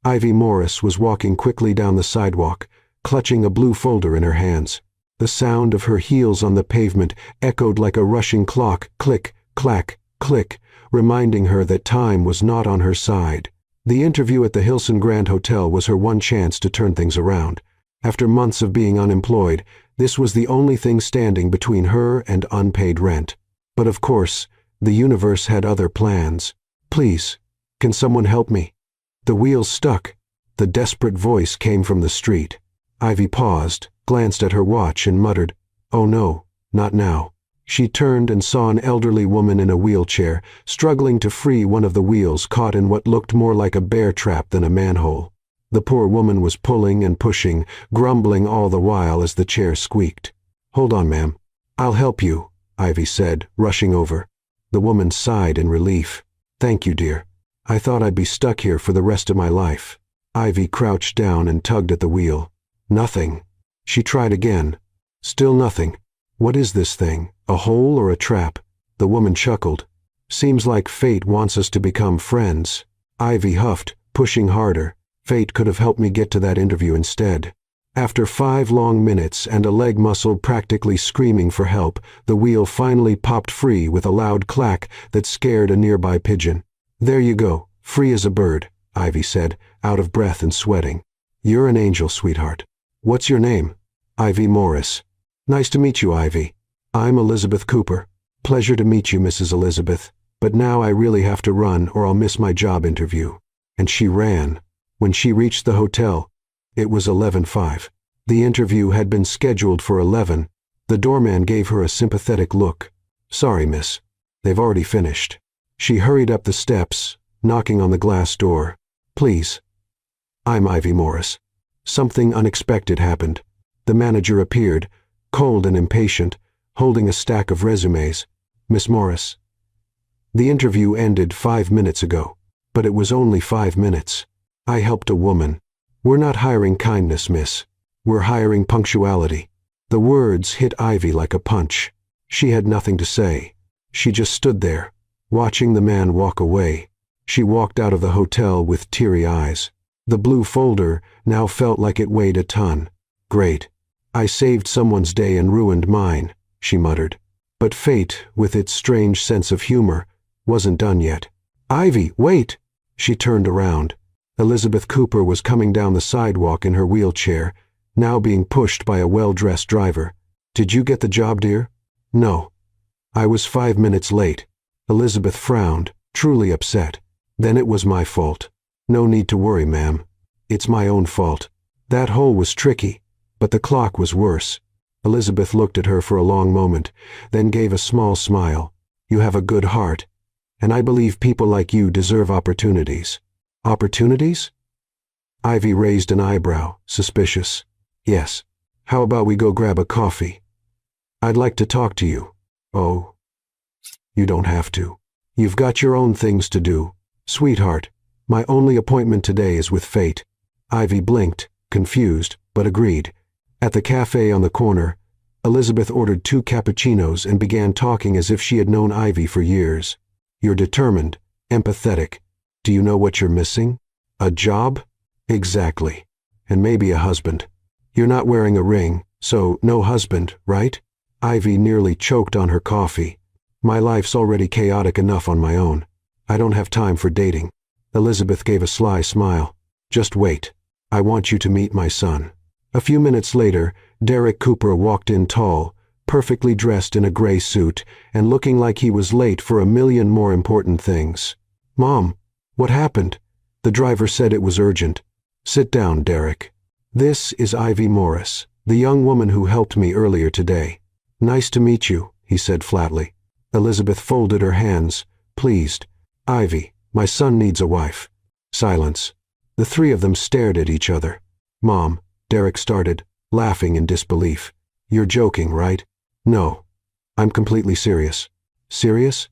Ivy Morris was walking quickly down the sidewalk, clutching a blue folder in her hands. The sound of her heels on the pavement echoed like a rushing clock, click, clack, click, reminding her that time was not on her side. The interview at the Hilson Grand Hotel was her one chance to turn things around. After months of being unemployed, this was the only thing standing between her and unpaid rent. But of course, the universe had other plans. "Please, can someone help me?" The wheels stuck. The desperate voice came from the street. Ivy paused, glanced at her watch, and muttered, "Oh no, not now." She turned and saw an elderly woman in a wheelchair, struggling to free one of the wheels caught in what looked more like a bear trap than a manhole. The poor woman was pulling and pushing, grumbling all the while as the chair squeaked. "Hold on, ma'am. I'll help you," Ivy said, rushing over. The woman sighed in relief. "Thank you, dear. I thought I'd be stuck here for the rest of my life." Ivy crouched down and tugged at the wheel. Nothing. She tried again. Still nothing. "What is this thing? A hole or a trap?" The woman chuckled. "Seems like fate wants us to become friends." Ivy huffed, pushing harder. Fate could have helped me get to that interview instead. After 5 long minutes and a leg muscle practically screaming for help, the wheel finally popped free with a loud clack that scared a nearby pigeon. "There you go, free as a bird," Ivy said, out of breath and sweating. "You're an angel, sweetheart. What's your name?" "Ivy Morris." "Nice to meet you, Ivy. I'm Elizabeth Cooper." "Pleasure to meet you, Mrs. Elizabeth. But now I really have to run or I'll miss my job interview." And she ran. When she reached the hotel, it was 11:05. The interview had been scheduled for 11. The doorman gave her a sympathetic look. "Sorry, miss. They've already finished." She hurried up the steps, knocking on the glass door. "Please. I'm Ivy Morris." Something unexpected happened. The manager appeared, cold and impatient, holding a stack of resumes. "Miss Morris." "The interview ended 5 minutes ago." "But it was only 5 minutes. I helped a woman. We're not hiring kindness, miss. We're hiring punctuality." The words hit Ivy like a punch. She had nothing to say. She just stood there, watching the man walk away. She walked out of the hotel with teary eyes. The blue folder now felt like it weighed a ton. "Great. I saved someone's day and ruined mine," she muttered. But fate, with its strange sense of humor, wasn't done yet. "Ivy, wait!" She turned around. Elizabeth Cooper was coming down the sidewalk in her wheelchair, now being pushed by a well-dressed driver. "Did you get the job, dear?" "No. I was 5 minutes late." Elizabeth frowned, truly upset. "Then it was my fault." "No need to worry, ma'am. It's my own fault. That hole was tricky, but the clock was worse." Elizabeth looked at her for a long moment, then gave a small smile. "You have a good heart, and I believe people like you deserve opportunities." "Opportunities?" Ivy raised an eyebrow, suspicious. "Yes. How about we go grab a coffee? I'd like to talk to you." "Oh, you don't have to. You've got your own things to do. Sweetheart, my only appointment today is with fate." Ivy blinked, confused, but agreed. At the cafe on the corner, Elizabeth ordered 2 cappuccinos and began talking as if she had known Ivy for years. "You're determined, empathetic. Do you know what you're missing? A job?" "Exactly. And maybe a husband. You're not wearing a ring, so no husband, right?" Ivy nearly choked on her coffee. "My life's already chaotic enough on my own. I don't have time for dating." Elizabeth gave a sly smile. "Just wait. I want you to meet my son." A few minutes later, Derek Cooper walked in tall, perfectly dressed in a gray suit, and looking like he was late for a million more important things. "Mom, what happened?" The driver said it was urgent. "Sit down, Derek. This is Ivy Morris, the young woman who helped me earlier today." "Nice to meet you," he said flatly. Elizabeth folded her hands, pleased. "Ivy, my son needs a wife." Silence. The 3 of them stared at each other. "Mom," Derek started, laughing in disbelief. "You're joking, right?" "No. I'm completely serious." "Serious?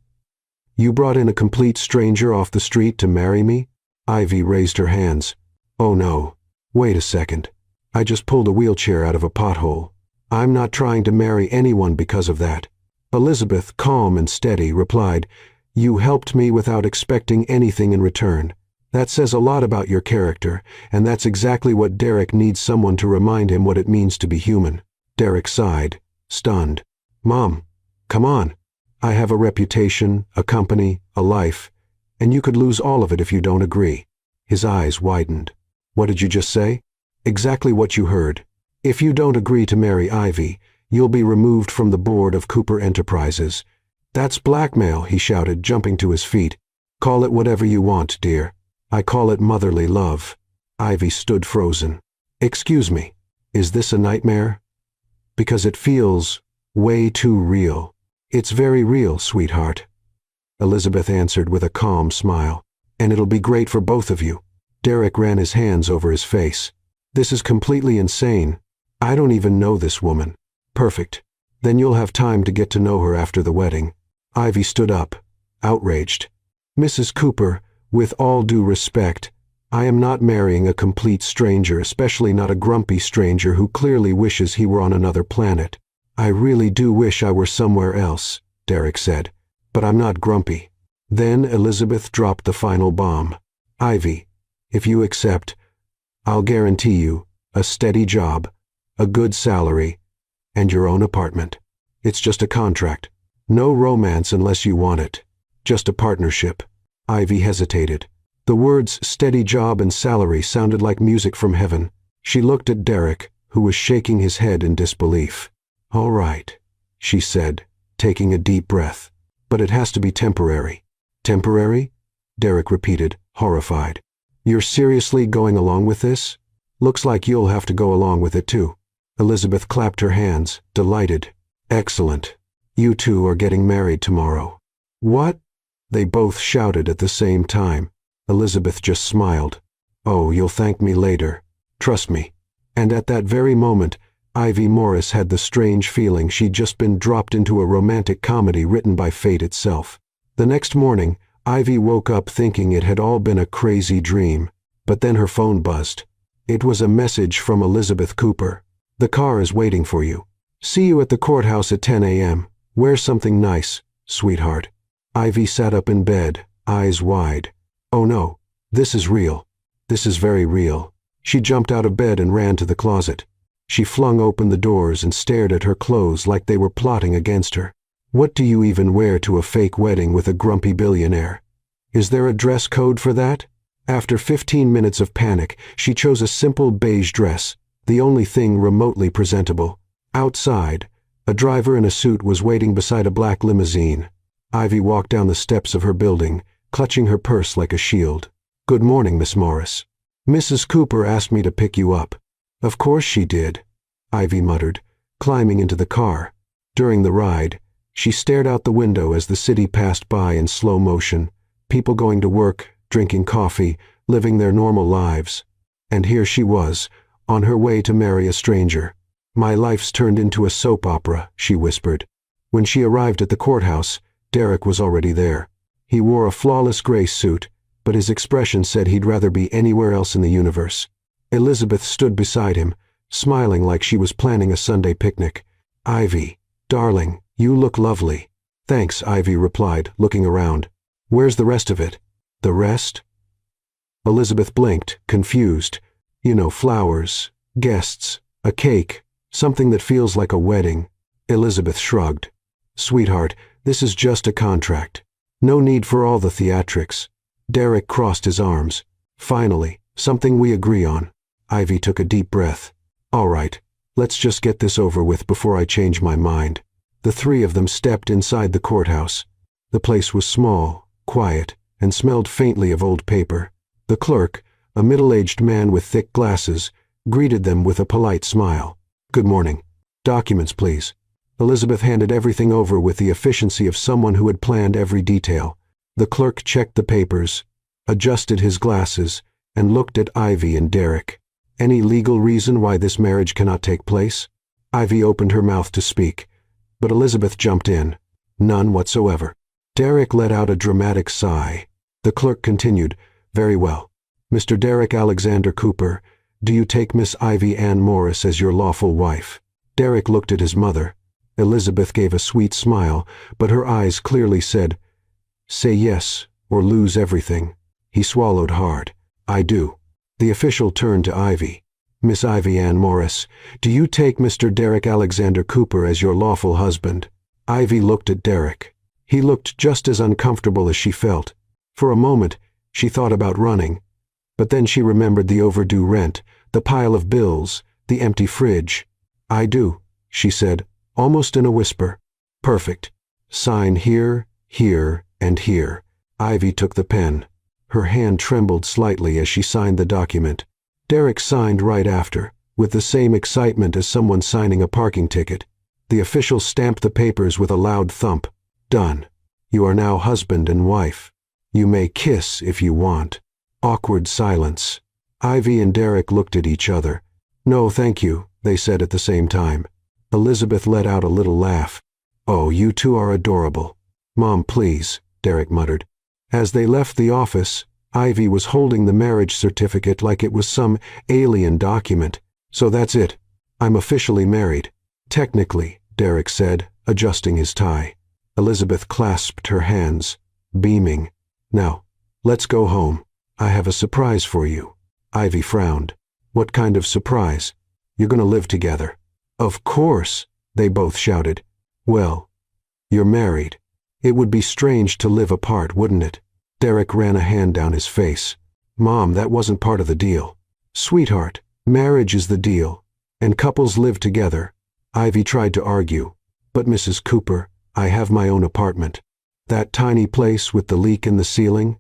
You brought in a complete stranger off the street to marry me?" Ivy raised her hands. "Oh no. Wait a second. I just pulled a wheelchair out of a pothole. I'm not trying to marry anyone because of that." Elizabeth, calm and steady, replied, "You helped me without expecting anything in return. That says a lot about your character, and that's exactly what Derek needs, someone to remind him what it means to be human. Derek sighed, stunned. Mom, come on. I have a reputation, a company, a life, and you could lose all of it if you don't agree. His eyes widened. What did you just say? Exactly what you heard. If you don't agree to marry Ivy, you'll be removed from the board of Cooper Enterprises. That's blackmail, he shouted, jumping to his feet. Call it whatever you want, dear. I call it motherly love. Ivy stood frozen. Excuse me, is this a nightmare? Because it feels way too real. It's very real, sweetheart. Elizabeth answered with a calm smile. And it'll be great for both of you. Derek ran his hands over his face. This is completely insane. I don't even know this woman. Perfect. Then you'll have time to get to know her after the wedding. Ivy stood up, outraged. Mrs. Cooper, with all due respect, I am not marrying a complete stranger, especially not a grumpy stranger who clearly wishes he were on another planet. I really do wish I were somewhere else, Derek said, but I'm not grumpy. Then Elizabeth dropped the final bomb. Ivy, if you accept, I'll guarantee you a steady job, a good salary, and your own apartment. It's just a contract. No romance unless you want it. Just a partnership. Ivy hesitated. The words steady job and salary sounded like music from heaven. She looked at Derek, who was shaking his head in disbelief. All right, she said, taking a deep breath. But it has to be temporary. Temporary? Derek repeated, horrified. You're seriously going along with this? Looks like you'll have to go along with it too. Elizabeth clapped her hands, delighted. Excellent. You two are getting married tomorrow. What? They both shouted at the same time. Elizabeth just smiled. Oh, you'll thank me later. Trust me. And at that very moment, Ivy Morris had the strange feeling she'd just been dropped into a romantic comedy written by fate itself. The next morning, Ivy woke up thinking it had all been a crazy dream. But then her phone buzzed. It was a message from Elizabeth Cooper. The car is waiting for you. See you at the courthouse at 10 a.m. Wear something nice, sweetheart. Ivy sat up in bed, eyes wide. Oh no, this is real. This is very real. She jumped out of bed and ran to the closet. She flung open the doors and stared at her clothes like they were plotting against her. What do you even wear to a fake wedding with a grumpy billionaire? Is there a dress code for that? After 15 minutes of panic, she chose a simple beige dress, the only thing remotely presentable. Outside, a driver in a suit was waiting beside a black limousine. Ivy walked down the steps of her building, clutching her purse like a shield. Good morning, Miss Morris. Mrs. Cooper asked me to pick you up. Of course she did, Ivy muttered, climbing into the car. During the ride, she stared out the window as the city passed by in slow motion, people going to work, drinking coffee, living their normal lives. And here she was, on her way to marry a stranger. My life's turned into a soap opera, she whispered. When she arrived at the courthouse, Derek was already there. He wore a flawless gray suit, but his expression said he'd rather be anywhere else in the universe. Elizabeth stood beside him, smiling like she was planning a Sunday picnic. Ivy, darling, you look lovely. Thanks, Ivy replied, looking around. Where's the rest of it? The rest? Elizabeth blinked, confused. You know, flowers, guests, a cake, something that feels like a wedding. Elizabeth shrugged. Sweetheart, this is just a contract. No need for all the theatrics. Derek crossed his arms. Finally, something we agree on. Ivy took a deep breath. All right, let's just get this over with before I change my mind. The three of them stepped inside the courthouse. The place was small, quiet, and smelled faintly of old paper. The clerk, a middle-aged man with thick glasses, greeted them with a polite smile. Good morning. Documents, please. Elizabeth handed everything over with the efficiency of someone who had planned every detail. The clerk checked the papers, adjusted his glasses, and looked at Ivy and Derek. Any legal reason why this marriage cannot take place? Ivy opened her mouth to speak, but Elizabeth jumped in. None whatsoever. Derek let out a dramatic sigh. The clerk continued, Very well. Mr. Derek Alexander Cooper, do you take Miss Ivy Ann Morris as your lawful wife? Derek looked at his mother. Elizabeth gave a sweet smile, but her eyes clearly said, Say yes, or lose everything. He swallowed hard. I do. The official turned to Ivy. Miss Ivy Ann Morris, do you take Mr. Derek Alexander Cooper as your lawful husband? Ivy looked at Derek. He looked just as uncomfortable as she felt. For a moment, she thought about running. But then she remembered the overdue rent, the pile of bills, the empty fridge. I do, she said, almost in a whisper. Perfect. Sign here, here, and here. Ivy took the pen. Her hand trembled slightly as she signed the document. Derek signed right after, with the same excitement as someone signing a parking ticket. The official stamped the papers with a loud thump. Done. You are now husband and wife. You may kiss if you want. Awkward silence. Ivy and Derek looked at each other. No, thank you, they said at the same time. Elizabeth let out a little laugh. Oh, you two are adorable. Mom, please, Derek muttered. As they left the office, Ivy was holding the marriage certificate like it was some alien document. So that's it. I'm officially married. Technically, Derek said, adjusting his tie. Elizabeth clasped her hands, beaming. Now, let's go home. I have a surprise for you. Ivy frowned. What kind of surprise? You're going to live together. Of course, they both shouted. Well, you're married. It would be strange to live apart, wouldn't it? Derek ran a hand down his face. Mom, that wasn't part of the deal. Sweetheart, marriage is the deal, and couples live together. Ivy tried to argue. But Mrs. Cooper, I have my own apartment. That tiny place with the leak in the ceiling?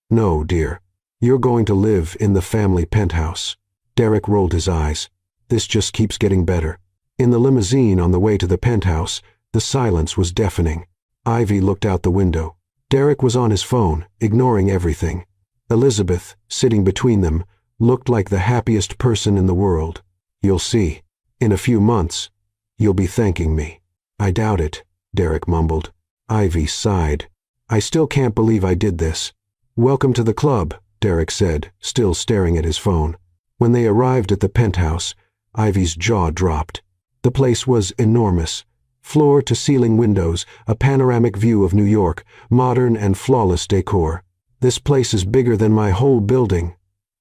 No, dear. You're going to live in the family penthouse. Derek rolled his eyes. This just keeps getting better. In the limousine on the way to the penthouse, the silence was deafening. Ivy looked out the window. Derek was on his phone, ignoring everything. Elizabeth, sitting between them, looked like the happiest person in the world. You'll see. In a few months, you'll be thanking me. I doubt it, Derek mumbled. Ivy sighed. I still can't believe I did this. Welcome to the club, Derek said, still staring at his phone. When they arrived at the penthouse, Ivy's jaw dropped. The place was enormous. Floor-to-ceiling windows, a panoramic view of New York, modern and flawless decor. This place is bigger than my whole building,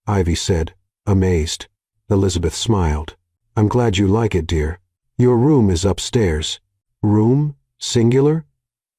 Ivy said, amazed. Elizabeth smiled. I'm glad you like it, dear. Your room is upstairs. Room? Singular?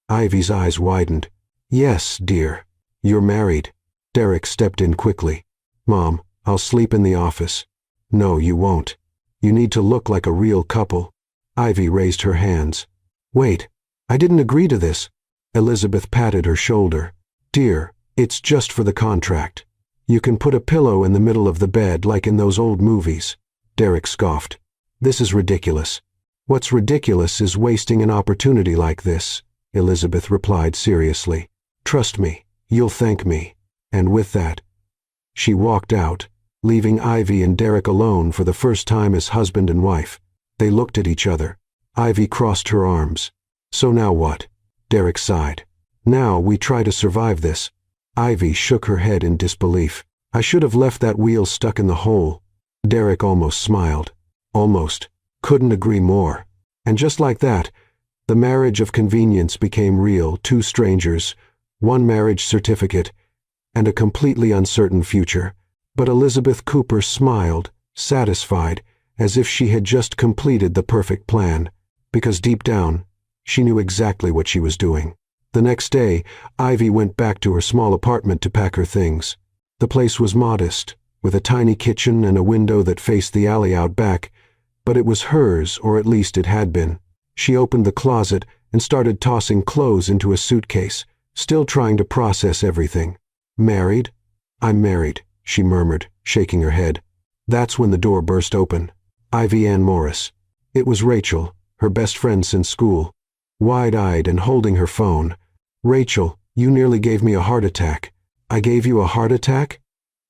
Ivy's eyes widened. Yes, dear. You're married. Derek stepped in quickly. Mom, I'll sleep in the office. No, you won't. You need to look like a real couple. Ivy raised her hands. Wait, I didn't agree to this. Elizabeth patted her shoulder. Dear, it's just for the contract. You can put a pillow in the middle of the bed like in those old movies. Derek scoffed. This is ridiculous. What's ridiculous is wasting an opportunity like this, Elizabeth replied seriously. Trust me, you'll thank me. And with that, she walked out, leaving Ivy and Derek alone for the first time as husband and wife. They looked at each other. Ivy crossed her arms. So now what? Derek sighed. Now we try to survive this. Ivy shook her head in disbelief. I should have left that wheel stuck in the hole. Derek almost smiled. Almost. Couldn't agree more. And just like that, the marriage of convenience became real. Two strangers, one marriage certificate, and a completely uncertain future. But Elizabeth Cooper smiled, satisfied, as if she had just completed the perfect plan, because deep down, she knew exactly what she was doing. The next day, Ivy went back to her small apartment to pack her things. The place was modest, with a tiny kitchen and a window that faced the alley out back, but it was hers, or at least it had been. She opened the closet and started tossing clothes into a suitcase, still trying to process everything. Married? I'm married, she murmured, shaking her head. That's when the door burst open. Ivy Ann Morris. It was Rachel, her best friend since school. Wide-eyed and holding her phone. Rachel, you nearly gave me a heart attack. I gave you a heart attack?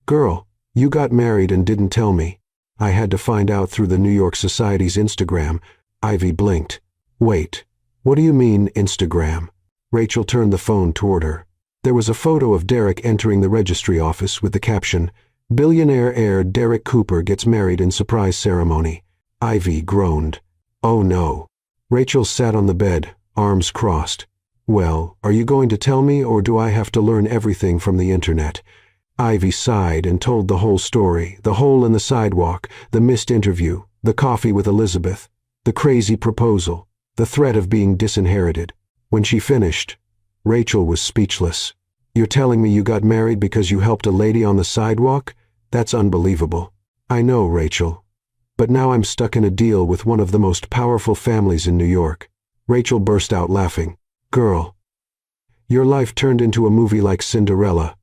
Girl, you got married and didn't tell me. I had to find out through the New York Society's Instagram. Ivy blinked. Wait, what do you mean Instagram? Rachel turned the phone toward her. There was a photo of Derek entering the registry office with the caption, Billionaire heir Derek Cooper gets married in surprise ceremony. Ivy groaned. Oh no. Rachel sat on the bed, arms crossed. Well, are you going to tell me or do I have to learn everything from the internet? Ivy sighed and told the whole story, the hole in the sidewalk, the missed interview, the coffee with Elizabeth, the crazy proposal, the threat of being disinherited. When she finished, Rachel was speechless. "You're telling me you got married because you helped a lady on the sidewalk? That's unbelievable." "I know, Rachel. But now I'm stuck in a deal with one of the most powerful families in New York." Rachel burst out laughing. "Girl, your life turned into a movie like Cinderella.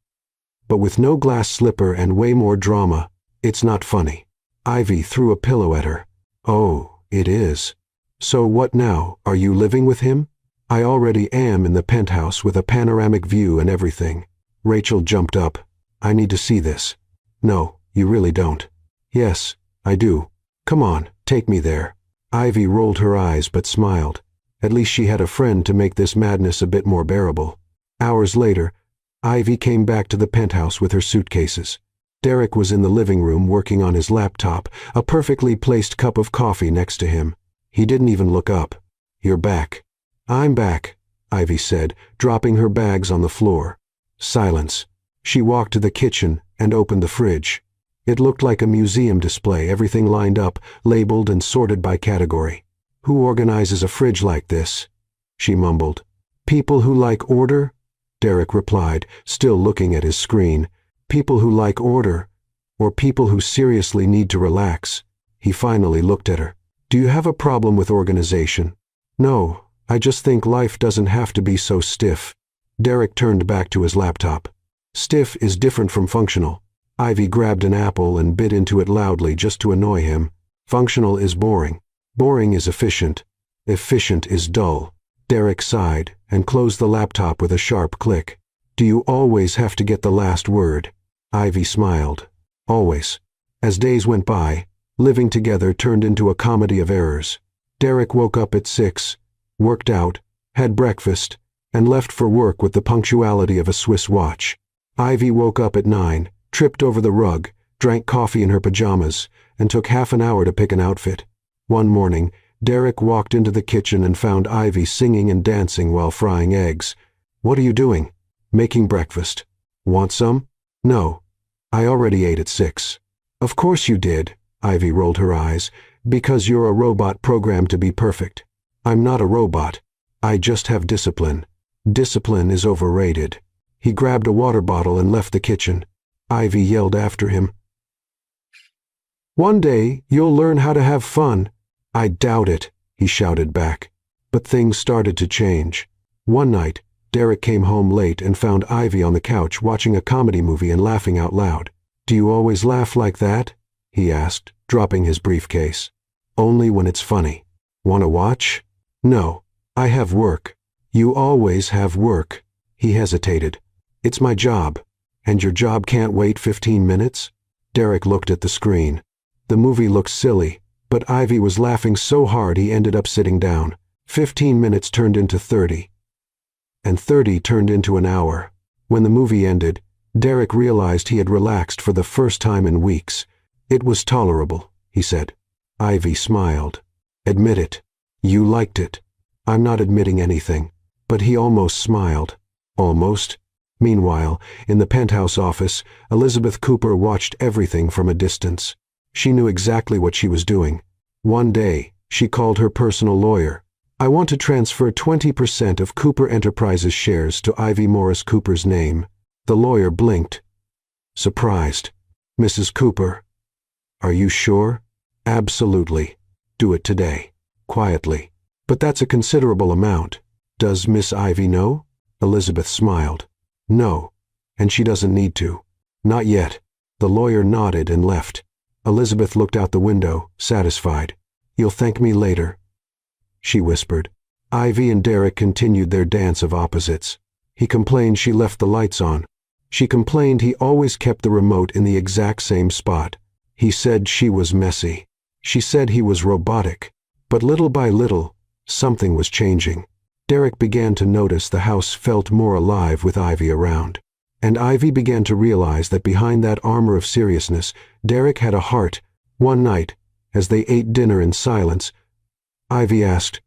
But with no glass slipper and way more drama. It's not funny." Ivy threw a pillow at her. "Oh, it is. So what now, are you living with him?" "I already am in the penthouse with a panoramic view and everything." Rachel jumped up. "I need to see this." "No, you really don't." "Yes, I do. Come on, take me there." Ivy rolled her eyes but smiled. At least she had a friend to make this madness a bit more bearable. Hours later, Ivy came back to the penthouse with her suitcases. Derek was in the living room working on his laptop, a perfectly placed cup of coffee next to him. He didn't even look up. "You're back." "I'm back," Ivy said, dropping her bags on the floor. Silence. She walked to the kitchen and opened the fridge. It looked like a museum display, everything lined up, labeled and sorted by category. "Who organizes a fridge like this?" she mumbled. "People who like order," Derek replied, still looking at his screen. "People who like order, or people who seriously need to relax." He finally looked at her. "Do you have a problem with organization?" "No, I just think life doesn't have to be so stiff." Derek turned back to his laptop. "Stiff is different from functional." Ivy grabbed an apple and bit into it loudly just to annoy him. "Functional is boring. Boring is efficient. Efficient is dull." Derek sighed and closed the laptop with a sharp click. "Do you always have to get the last word?" Ivy smiled. "Always." As days went by, living together turned into a comedy of errors. Derek woke up at 6, worked out, had breakfast, and left for work with the punctuality of a Swiss watch. Ivy woke up at 9, tripped over the rug, drank coffee in her pajamas, and took half an hour to pick an outfit. One morning, Derek walked into the kitchen and found Ivy singing and dancing while frying eggs. "What are you doing?" "Making breakfast." "Want some?" "No. I already ate at 6. "Of course you did," Ivy rolled her eyes, "because you're a robot programmed to be perfect." "I'm not a robot. I just have discipline." "Discipline is overrated." He grabbed a water bottle and left the kitchen. Ivy yelled after him, "One day, you'll learn how to have fun." "I doubt it," he shouted back. But things started to change. One night, Derek came home late and found Ivy on the couch watching a comedy movie and laughing out loud. "Do you always laugh like that?" he asked, dropping his briefcase. "Only when it's funny." "Wanna watch?" "No. I have work." "You always have work." He hesitated. "It's my job." "And your job can't wait 15 minutes?" Derek looked at the screen. The movie looked silly, but Ivy was laughing so hard he ended up sitting down. 15 minutes turned into 30. And 30 turned into an hour. When the movie ended, Derek realized he had relaxed for the first time in weeks. "It was tolerable," he said. Ivy smiled. "Admit it. You liked it." "I'm not admitting anything." But he almost smiled. Almost. Meanwhile, in the penthouse office, Elizabeth Cooper watched everything from a distance. She knew exactly what she was doing. One day, she called her personal lawyer. "I want to transfer 20% of Cooper Enterprises shares to Ivy Morris Cooper's name." The lawyer blinked. Surprised. "Mrs. Cooper, are you sure?" "Absolutely. Do it today." Quietly. "But that's a considerable amount. Does Miss Ivy know?" Elizabeth smiled. "No, and she doesn't need to." "Not yet." The lawyer nodded and left. Elizabeth looked out the window, satisfied. "You'll thank me later," she whispered. Ivy and Derek continued their dance of opposites. He complained she left the lights on. She complained he always kept the remote in the exact same spot. He said she was messy. She said he was robotic. But little by little, something was changing. Derek began to notice the house felt more alive with Ivy around. And Ivy began to realize that behind that armor of seriousness, Derek had a heart. One night, as they ate dinner in silence, Ivy asked,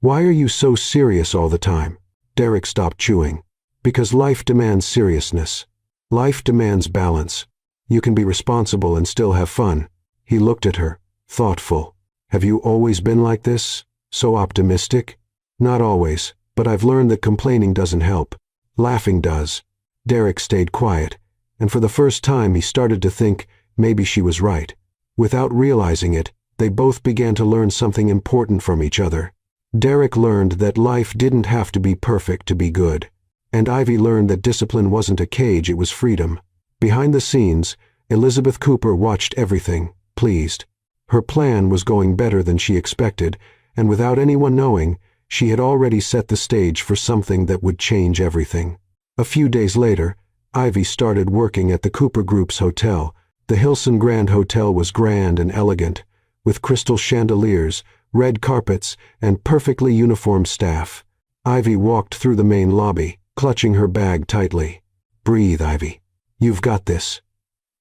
"Why are you so serious all the time?" Derek stopped chewing. "Because life demands seriousness. Life demands balance. You can be responsible and still have fun. He looked at her, thoughtful. Have you always been like this? So optimistic? Not always, but I've learned that complaining doesn't help. Laughing does. Derek stayed quiet, and for the first time he started to think maybe she was right. Without realizing it, they both began to learn something important from each other. Derek learned that life didn't have to be perfect to be good. And Ivy learned that discipline wasn't a cage, it was freedom. Behind the scenes, Elizabeth Cooper watched everything, pleased. Her plan was going better than she expected, and without anyone knowing, she had already set the stage for something that would change everything. A few days later, Ivy started working at the Cooper Group's hotel. The Hilson Grand Hotel was grand and elegant, with crystal chandeliers, red carpets, and perfectly uniformed staff. Ivy walked through the main lobby, clutching her bag tightly. "Breathe, Ivy. You've got this,"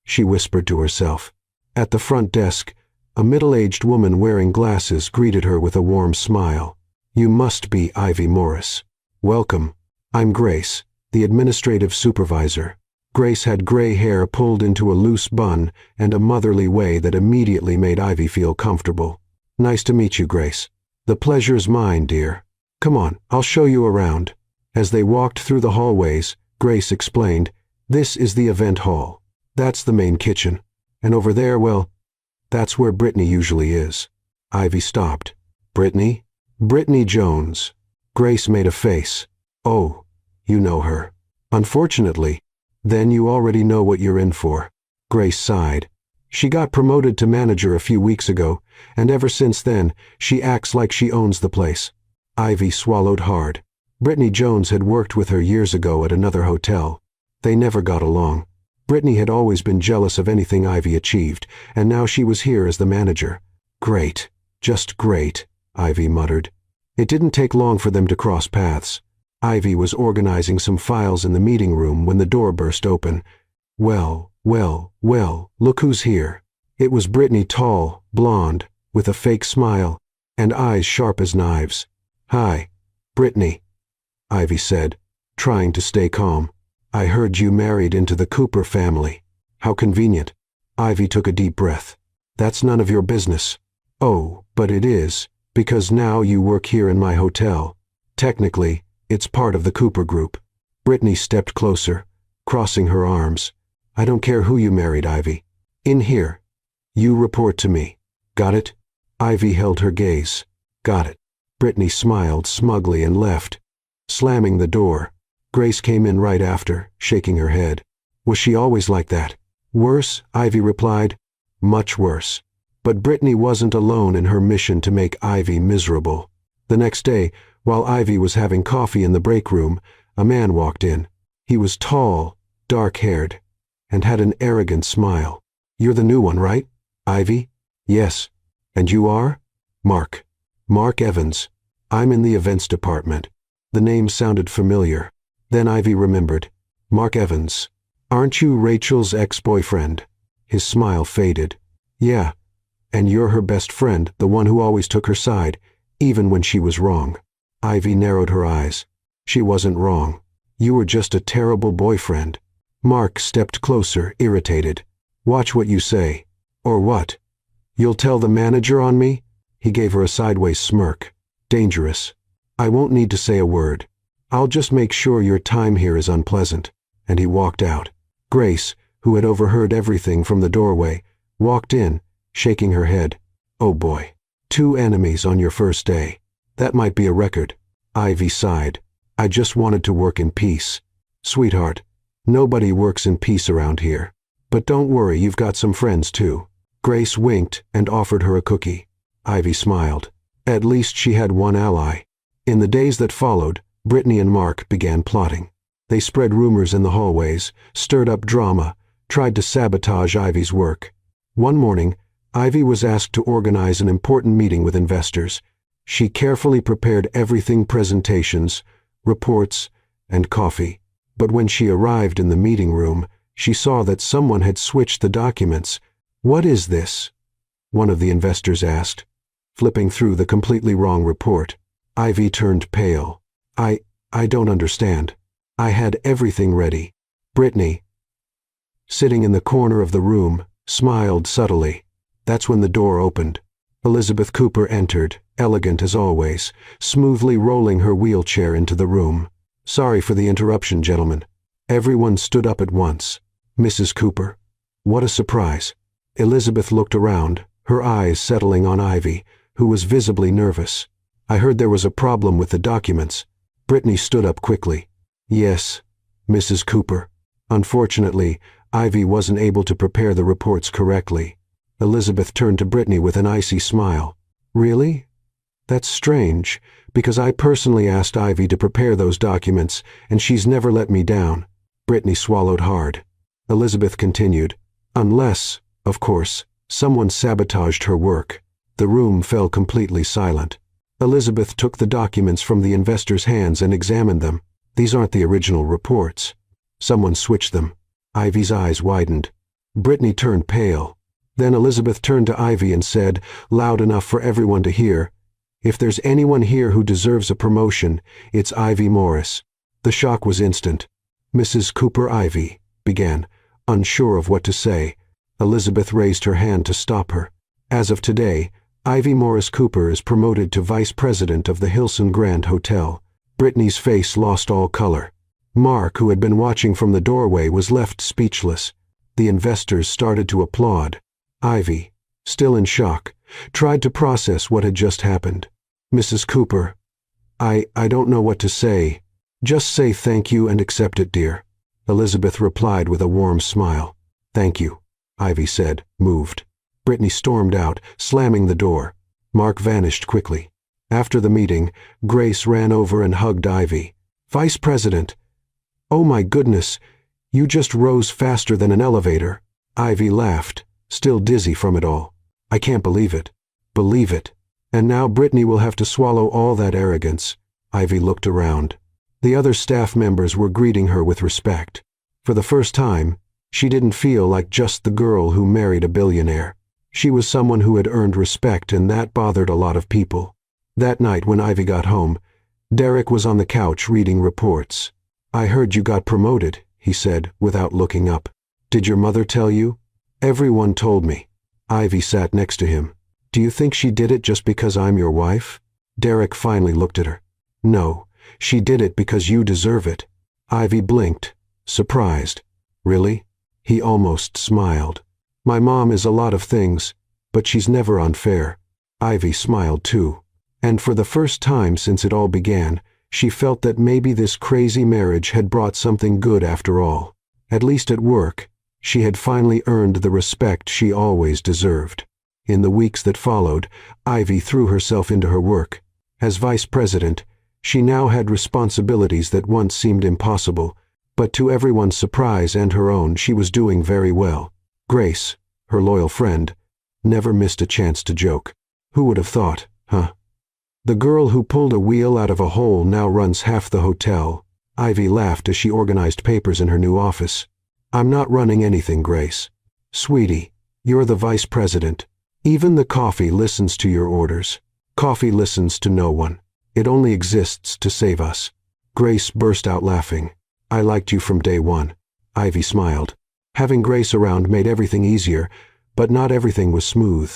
she whispered to herself. At the front desk, a middle-aged woman wearing glasses greeted her with a warm smile. "You must be Ivy Morris. Welcome. I'm Grace, the administrative supervisor." Grace had gray hair pulled into a loose bun and a motherly way that immediately made Ivy feel comfortable. "Nice to meet you, Grace. The pleasure's mine, dear. Come on, I'll show you around." As they walked through the hallways, Grace explained, "This is the event hall. That's the main kitchen. And over there, well, that's where Brittany usually is." Ivy stopped. "Brittany?" "Brittany Jones." Grace made a face. "Oh, you know her. Unfortunately, then you already know what you're in for." Grace sighed. She got promoted to manager a few weeks ago, and ever since then, she acts like she owns the place. Ivy swallowed hard. Brittany Jones had worked with her years ago at another hotel. They never got along. Brittany had always been jealous of anything Ivy achieved, and now she was here as the manager. "Great, just great," Ivy muttered. It didn't take long for them to cross paths. Ivy was organizing some files in the meeting room when the door burst open. Well, look who's here. It was Brittany, tall, blonde, with a fake smile, and eyes sharp as knives. "Hi, Brittany," Ivy said, trying to stay calm. "I heard you married into the Cooper family. How convenient." Ivy took a deep breath. "That's none of your business." "Oh, but it is, because now you work here in my hotel. Technically, it's part of the Cooper Group." Brittany stepped closer, crossing her arms. "I don't care who you married, Ivy. In here. You report to me. Got it?" Ivy held her gaze. "Got it." Brittany smiled smugly and left, slamming the door. Grace came in right after, shaking her head. "Was she always like that?" "Worse," Ivy replied. "Much worse." But Brittany wasn't alone in her mission to make Ivy miserable. The next day, while Ivy was having coffee in the break room, a man walked in. He was tall, dark-haired, and had an arrogant smile. "You're the new one, right, Ivy?" "Yes." "And you are?" "Mark. Mark Evans. I'm in the events department." The name sounded familiar. Then Ivy remembered. "Mark Evans. Aren't you Rachel's ex-boyfriend?" His smile faded. "Yeah. And you're her best friend, the one who always took her side, even when she was wrong." Ivy narrowed her eyes. "She wasn't wrong. You were just a terrible boyfriend." Mark stepped closer, irritated. "Watch what you say." "Or what? You'll tell the manager on me?" He gave her a sideways smirk. "Dangerous. I won't need to say a word. I'll just make sure your time here is unpleasant." And he walked out. Grace, who had overheard everything from the doorway, walked in, shaking her head. "Oh boy. 2 enemies on your first day. That might be a record." Ivy sighed. "I just wanted to work in peace." "Sweetheart, nobody works in peace around here. But don't worry, you've got some friends too." Grace winked and offered her a cookie. Ivy smiled. At least she had one ally. In the days that followed, Brittany and Mark began plotting. They spread rumors in the hallways, stirred up drama, tried to sabotage Ivy's work. One morning, Ivy was asked to organize an important meeting with investors. She carefully prepared everything: presentations, reports, and coffee. But when she arrived in the meeting room, she saw that someone had switched the documents. "What is this?" one of the investors asked, flipping through the completely wrong report. Ivy turned pale. I don't understand. I had everything ready." "Brittany, sitting in the corner of the room, smiled subtly. That's when the door opened. Elizabeth Cooper entered, elegant as always, smoothly rolling her wheelchair into the room. "Sorry for the interruption, gentlemen." Everyone stood up at once. "Mrs. Cooper?" What a surprise. Elizabeth looked around, her eyes settling on Ivy, who was visibly nervous. "I heard there was a problem with the documents." Brittany stood up quickly. "Yes, Mrs. Cooper. Unfortunately, Ivy wasn't able to prepare the reports correctly." Elizabeth turned to Brittany with an icy smile. "Really? That's strange, because I personally asked Ivy to prepare those documents, and she's never let me down." Brittany swallowed hard. Elizabeth continued, "Unless, of course, someone sabotaged her work." The room fell completely silent. Elizabeth took the documents from the investor's hands and examined them. "These aren't the original reports. Someone switched them." Ivy's eyes widened. Brittany turned pale. Then Elizabeth turned to Ivy and said, loud enough for everyone to hear, "If there's anyone here who deserves a promotion, it's Ivy Morris." The shock was instant. "Mrs. Cooper Ivy," began, unsure of what to say. Elizabeth raised her hand to stop her. "As of today, Ivy Morris Cooper is promoted to vice president of the Hilson Grand Hotel." Brittany's face lost all color. Mark, who had been watching from the doorway, was left speechless. The investors started to applaud. Ivy, still in shock, tried to process what had just happened. "Mrs. Cooper, I don't know what to say. Just say thank you and accept it, dear." Elizabeth replied with a warm smile. "Thank you," Ivy said, moved. Brittany stormed out, slamming the door. Mark vanished quickly. After the meeting, Grace ran over and hugged Ivy. "Vice President! Oh my goodness, you just rose faster than an elevator." Ivy laughed, still dizzy from it all. "I can't believe it." "Believe it. And now Brittany will have to swallow all that arrogance." Ivy looked around. The other staff members were greeting her with respect. For the first time, she didn't feel like just the girl who married a billionaire. She was someone who had earned respect, and that bothered a lot of people. That night when Ivy got home, Derek was on the couch reading reports. "I heard you got promoted," he said, without looking up. "Did your mother tell you?" "Everyone told me." Ivy sat next to him. "Do you think she did it just because I'm your wife?" Derek finally looked at her. "No, she did it because you deserve it." Ivy blinked, surprised. "Really?" He almost smiled. "My mom is a lot of things, but she's never unfair." Ivy smiled too. And for the first time since it all began, she felt that maybe this crazy marriage had brought something good after all. At least at work, she had finally earned the respect she always deserved. In the weeks that followed, Ivy threw herself into her work. As vice president, she now had responsibilities that once seemed impossible, but to everyone's surprise and her own, she was doing very well. Grace, her loyal friend, never missed a chance to joke. "Who would have thought, huh? The girl who pulled a wheel out of a hole now runs half the hotel." Ivy laughed as she organized papers in her new office. "I'm not running anything, Grace. Sweetie, you're the vice president. Even the coffee listens to your orders. Coffee listens to no one. It only exists to save us." Grace burst out laughing. "I liked you from day one." Ivy smiled. Having Grace around made everything easier, but not everything was smooth.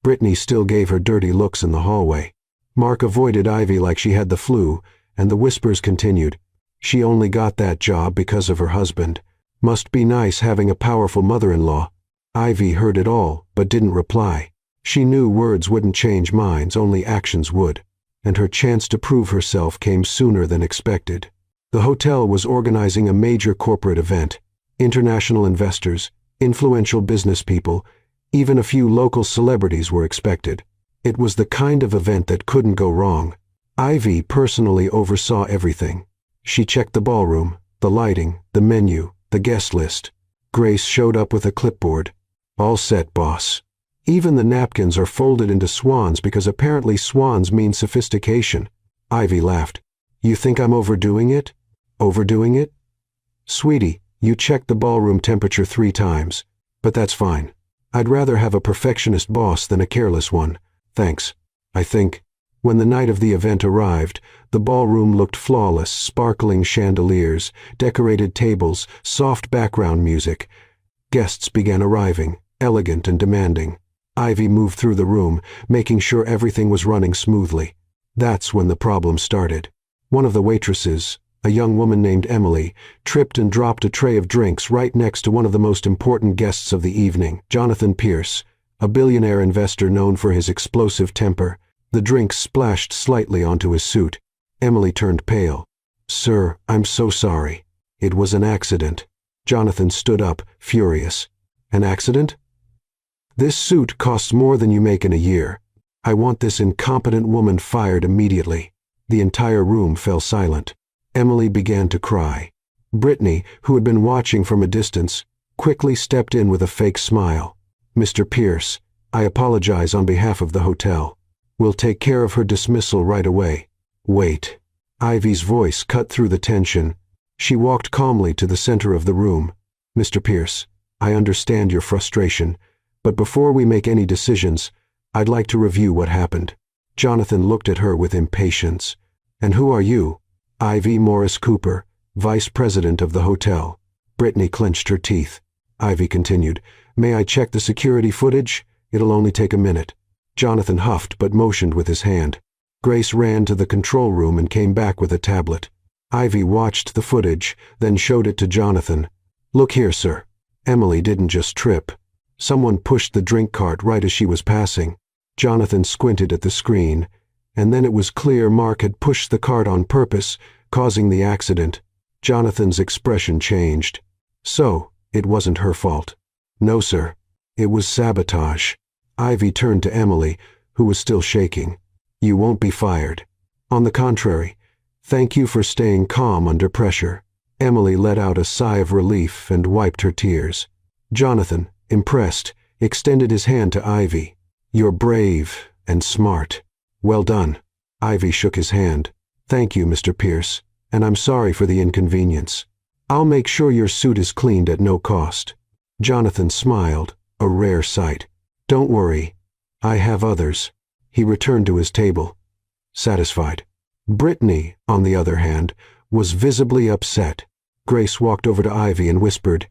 Brittany still gave her dirty looks in the hallway. Mark avoided Ivy like she had the flu, and the whispers continued. She only got that job because of her husband. Must be nice having a powerful mother-in-law. Ivy heard it all, but didn't reply. She knew words wouldn't change minds, only actions would. And her chance to prove herself came sooner than expected. The hotel was organizing a major corporate event. International investors, influential business people, even a few local celebrities were expected. It was the kind of event that couldn't go wrong. Ivy personally oversaw everything. She checked the ballroom, the lighting, the menu, the guest list. Grace showed up with a clipboard. "All set, boss." Even the napkins are folded into swans because apparently swans mean sophistication. Ivy laughed. "You think I'm overdoing it?" "Overdoing it?" "Sweetie, you checked the ballroom temperature 3 times. But that's fine. I'd rather have a perfectionist boss than a careless one. Thanks. I think." When the night of the event arrived, the ballroom looked flawless, sparkling chandeliers, decorated tables, soft background music. Guests began arriving, elegant and demanding. Ivy moved through the room, making sure everything was running smoothly. That's when the problem started. One of the waitresses, a young woman named Emily, tripped and dropped a tray of drinks right next to one of the most important guests of the evening, Jonathan Pierce, a billionaire investor known for his explosive temper. The drinks splashed slightly onto his suit. Emily turned pale. "Sir, I'm so sorry. It was an accident." Jonathan stood up, furious. "An accident? This suit costs more than you make in a year. I want this incompetent woman fired immediately." The entire room fell silent. Emily began to cry. Brittany, who had been watching from a distance, quickly stepped in with a fake smile. "Mr. Pierce, I apologize on behalf of the hotel. We'll take care of her dismissal right away." "Wait." Ivy's voice cut through the tension. She walked calmly to the center of the room. "Mr. Pierce, I understand your frustration, but before we make any decisions, I'd like to review what happened." Jonathan looked at her with impatience. "And who are you?" "Ivy Morris Cooper, vice president of the hotel." Brittany clenched her teeth. Ivy continued, "May I check the security footage? It'll only take a minute." Jonathan huffed but motioned with his hand. Grace ran to the control room and came back with a tablet. Ivy watched the footage, then showed it to Jonathan. "Look here, sir. Emily didn't just trip. Someone pushed the drink cart right as she was passing." Jonathan squinted at the screen, and then it was clear Mark had pushed the cart on purpose, causing the accident. Jonathan's expression changed. "So, it wasn't her fault?" "No, sir. It was sabotage." Ivy turned to Emily, who was still shaking. "You won't be fired. On the contrary, thank you for staying calm under pressure." Emily let out a sigh of relief and wiped her tears. Jonathan, impressed, extended his hand to Ivy. "You're brave and smart. Well done." Ivy shook his hand. "Thank you, Mr. Pierce, and I'm sorry for the inconvenience. I'll make sure your suit is cleaned at no cost." Jonathan smiled, a rare sight. "Don't worry. I have others." He returned to his table, satisfied. Brittany, on the other hand, was visibly upset. Grace walked over to Ivy and whispered,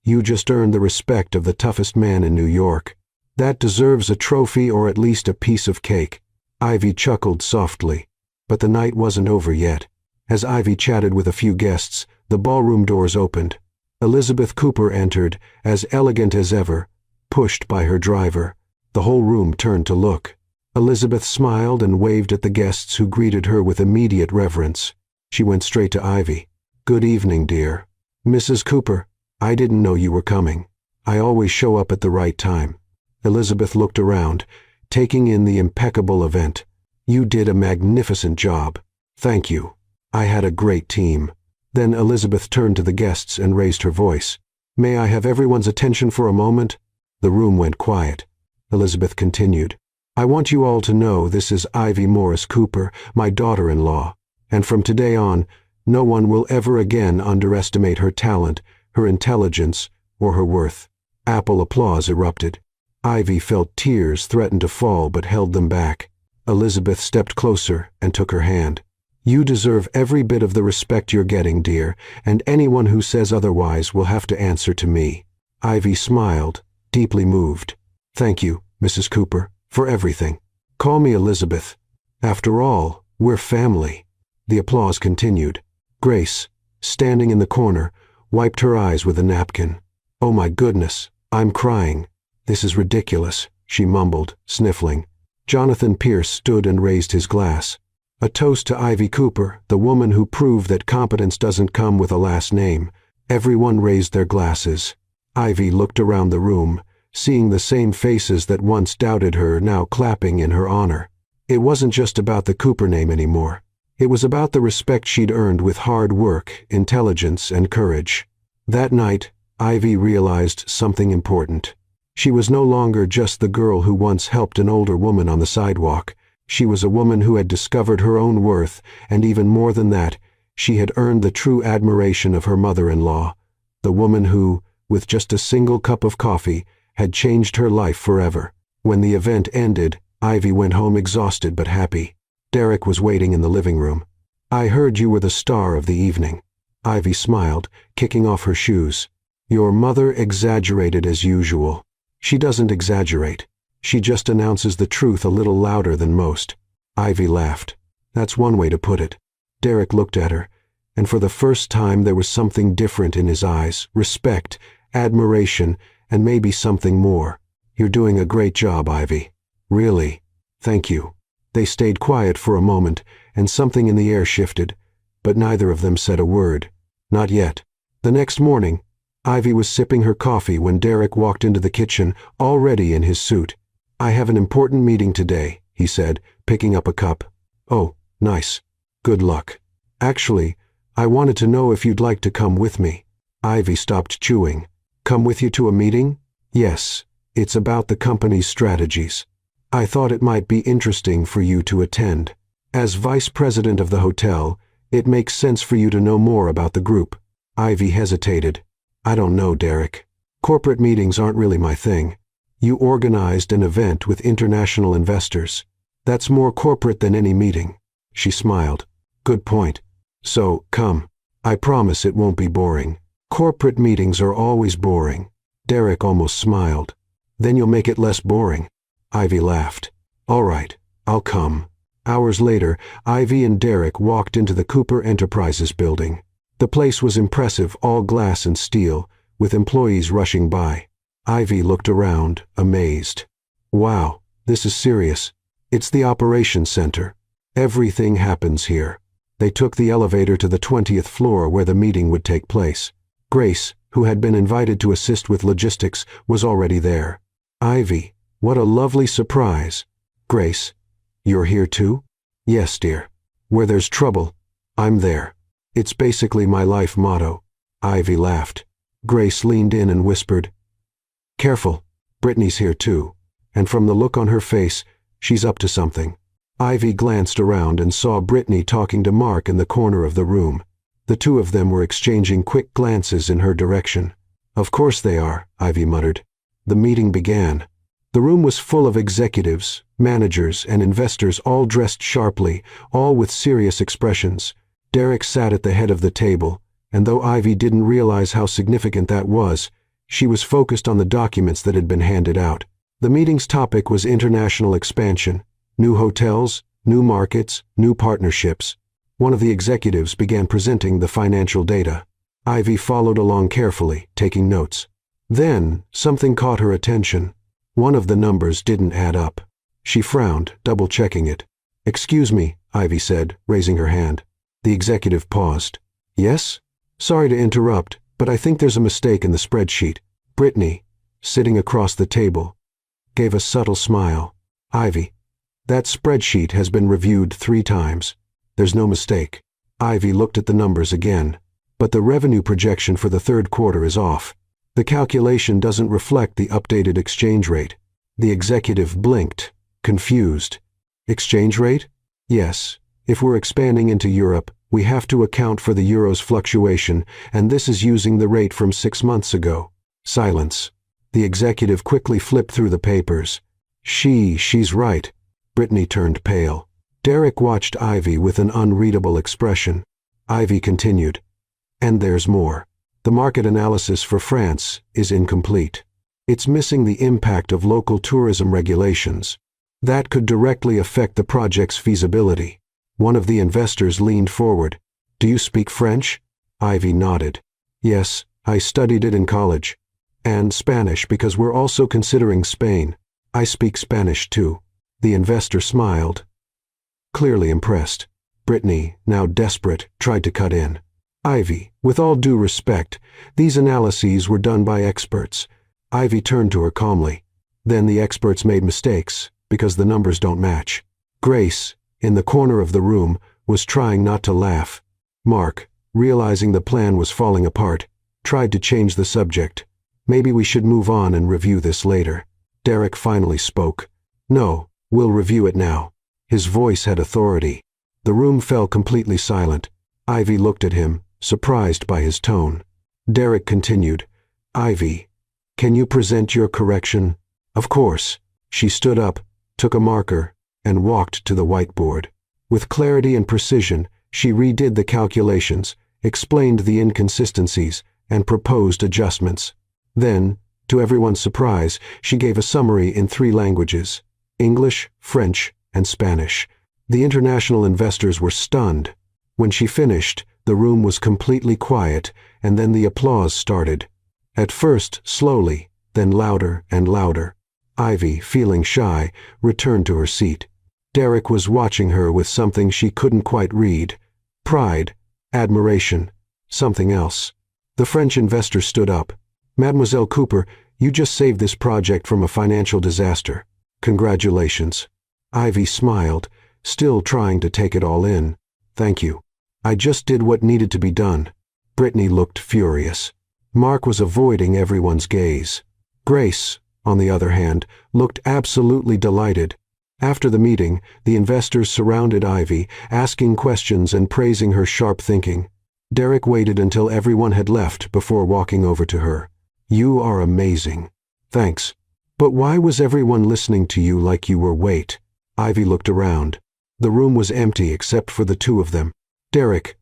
"You just earned the respect of the toughest man in New York. That deserves a trophy or at least a piece of cake." Ivy chuckled softly, but the night wasn't over yet. As Ivy chatted with a few guests, the ballroom doors opened. Elizabeth Cooper entered, as elegant as ever, pushed by her driver. The whole room turned to look. Elizabeth smiled and waved at the guests who greeted her with immediate reverence. She went straight to Ivy. "Good evening, dear." "Mrs. Cooper, I didn't know you were coming. I always show up at the right time." Elizabeth looked around, taking in the impeccable event. "You did a magnificent job. Thank you. I had a great team." Then Elizabeth turned to the guests and raised her voice. "May I have everyone's attention for a moment?" The room went quiet. Elizabeth continued. "I want you all to know this is Ivy Morris Cooper, my daughter-in-law, and from today on, no one will ever again underestimate her talent, her intelligence, or her worth." Apple applause erupted. Ivy felt tears threaten to fall but held them back. Elizabeth stepped closer and took her hand. "You deserve every bit of the respect you're getting, dear, and anyone who says otherwise will have to answer to me." Ivy smiled, deeply moved. "Thank you, Mrs. Cooper, for everything. Call me Elizabeth. After all, we're family." The applause continued. Grace, standing in the corner, wiped her eyes with a napkin. "Oh my goodness, I'm crying. This is ridiculous," she mumbled, sniffling. Jonathan Pierce stood and raised his glass. "A toast to Ivy Cooper, the woman who proved that competence doesn't come with a last name." Everyone raised their glasses. Ivy looked around the room, seeing the same faces that once doubted her now clapping in her honor. It wasn't just about the Cooper name anymore. It was about the respect she'd earned with hard work, intelligence, and courage. That night, Ivy realized something important. She was no longer just the girl who once helped an older woman on the sidewalk. She was a woman who had discovered her own worth, and even more than that, she had earned the true admiration of her mother-in-law, the woman who, with just a single cup of coffee, had changed her life forever. When the event ended, Ivy went home exhausted but happy. Derek was waiting in the living room. "I heard you were the star of the evening." Ivy smiled, kicking off her shoes. Your mother exaggerated as usual. She doesn't exaggerate. She just announces the truth a little louder than most. Ivy laughed. That's one way to put it. Derek looked at her, and for the first time there was something different in his eyes, respect, admiration, and maybe something more. You're doing a great job, Ivy. Really. Thank you. They stayed quiet for a moment, and something in the air shifted, but neither of them said a word. Not yet. The next morning, Ivy was sipping her coffee when Derek walked into the kitchen, already in his suit. I have an important meeting today, he said, picking up a cup. Oh, nice. Good luck. Actually, I wanted to know if you'd like to come with me. Ivy stopped chewing. Come with you to a meeting? Yes, it's about the company's strategies. I thought it might be interesting for you to attend. As vice president of the hotel, it makes sense for you to know more about the group. Ivy hesitated. I don't know, Derek. Corporate meetings aren't really my thing. You organized an event with international investors. That's more corporate than any meeting. She smiled. Good point. So, come. I promise it won't be boring. Corporate meetings are always boring. Derek almost smiled. Then you'll make it less boring. Ivy laughed. All right, I'll come. Hours later, Ivy and Derek walked into the Cooper Enterprises building. The place was impressive, all glass and steel, with employees rushing by. Ivy looked around, amazed. Wow, this is serious. It's the operations center. Everything happens here. They took the elevator to the 20th floor where the meeting would take place. Grace, who had been invited to assist with logistics, was already there. Ivy, what a lovely surprise. Grace, you're here too? Yes, dear. Where there's trouble, I'm there. It's basically my life motto. Ivy laughed. Grace leaned in and whispered, Careful, Brittany's here too. And from the look on her face, she's up to something. Ivy glanced around and saw Brittany talking to Mark in the corner of the room. The two of them were exchanging quick glances in her direction. Of course they are, Ivy muttered. The meeting began. The room was full of executives, managers, and investors, all dressed sharply, all with serious expressions. Derek sat at the head of the table, and though Ivy didn't realize how significant that was, she was focused on the documents that had been handed out. The meeting's topic was international expansion, new hotels, new markets, new partnerships. One of the executives began presenting the financial data. Ivy followed along carefully, taking notes. Then, something caught her attention. One of the numbers didn't add up. She frowned, double-checking it. Excuse me, Ivy said, raising her hand. The executive paused. Yes? Sorry to interrupt, but I think there's a mistake in the spreadsheet. Brittany, sitting across the table, gave a subtle smile. Ivy, that spreadsheet has been reviewed 3 times. There's no mistake. Ivy looked at the numbers again. But the revenue projection for the 3rd quarter is off. The calculation doesn't reflect the updated exchange rate. The executive blinked, confused. Exchange rate? Yes. If we're expanding into Europe, we have to account for the euro's fluctuation, and this is using the rate from 6 months ago. Silence. The executive quickly flipped through the papers. She's right. Brittany turned pale. Derek watched Ivy with an unreadable expression. Ivy continued. And there's more. The market analysis for France is incomplete. It's missing the impact of local tourism regulations. That could directly affect the project's feasibility. One of the investors leaned forward. Do you speak French? Ivy nodded. Yes, I studied it in college. And Spanish because we're also considering Spain. I speak Spanish too. The investor smiled, clearly impressed. Brittany, now desperate, tried to cut in. Ivy, with all due respect, these analyses were done by experts. Ivy turned to her calmly. Then the experts made mistakes, because the numbers don't match. Grace, in the corner of the room, was trying not to laugh. Mark, realizing the plan was falling apart, tried to change the subject. Maybe we should move on and review this later. Derek finally spoke. No, we'll review it now. His voice had authority. The room fell completely silent. Ivy looked at him, surprised by his tone. Derek continued. Ivy, can you present your correction? Of course. She stood up, took a marker, and walked to the whiteboard. With clarity and precision, she redid the calculations, explained the inconsistencies, and proposed adjustments. Then, to everyone's surprise, she gave a summary in 3 languages: English, French, and Spanish. The international investors were stunned. When she finished, the room was completely quiet, and then the applause started. At first, slowly, then louder and louder. Ivy, feeling shy, returned to her seat. Derek was watching her with something she couldn't quite read. Pride, admiration, something else. The French investor stood up. "Mademoiselle Cooper, you just saved this project from a financial disaster. Congratulations." Ivy smiled, still trying to take it all in. "Thank you. I just did what needed to be done." Brittany looked furious. Mark was avoiding everyone's gaze. Grace, on the other hand, looked absolutely delighted. After the meeting, the investors surrounded Ivy, asking questions and praising her sharp thinking. Derek waited until everyone had left before walking over to her. "You are amazing." "Thanks. But why was everyone listening to you like you were wait?" Ivy looked around. The room was empty except for the 2 of them. "Derek,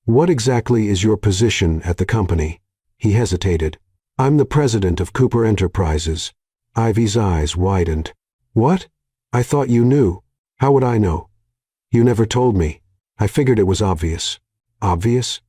what exactly is your position at the company?" He hesitated. "I'm the president of Cooper Enterprises." Ivy's eyes widened. "What? I thought you knew." "How would I know? You never told me. I figured it was obvious." "Obvious?"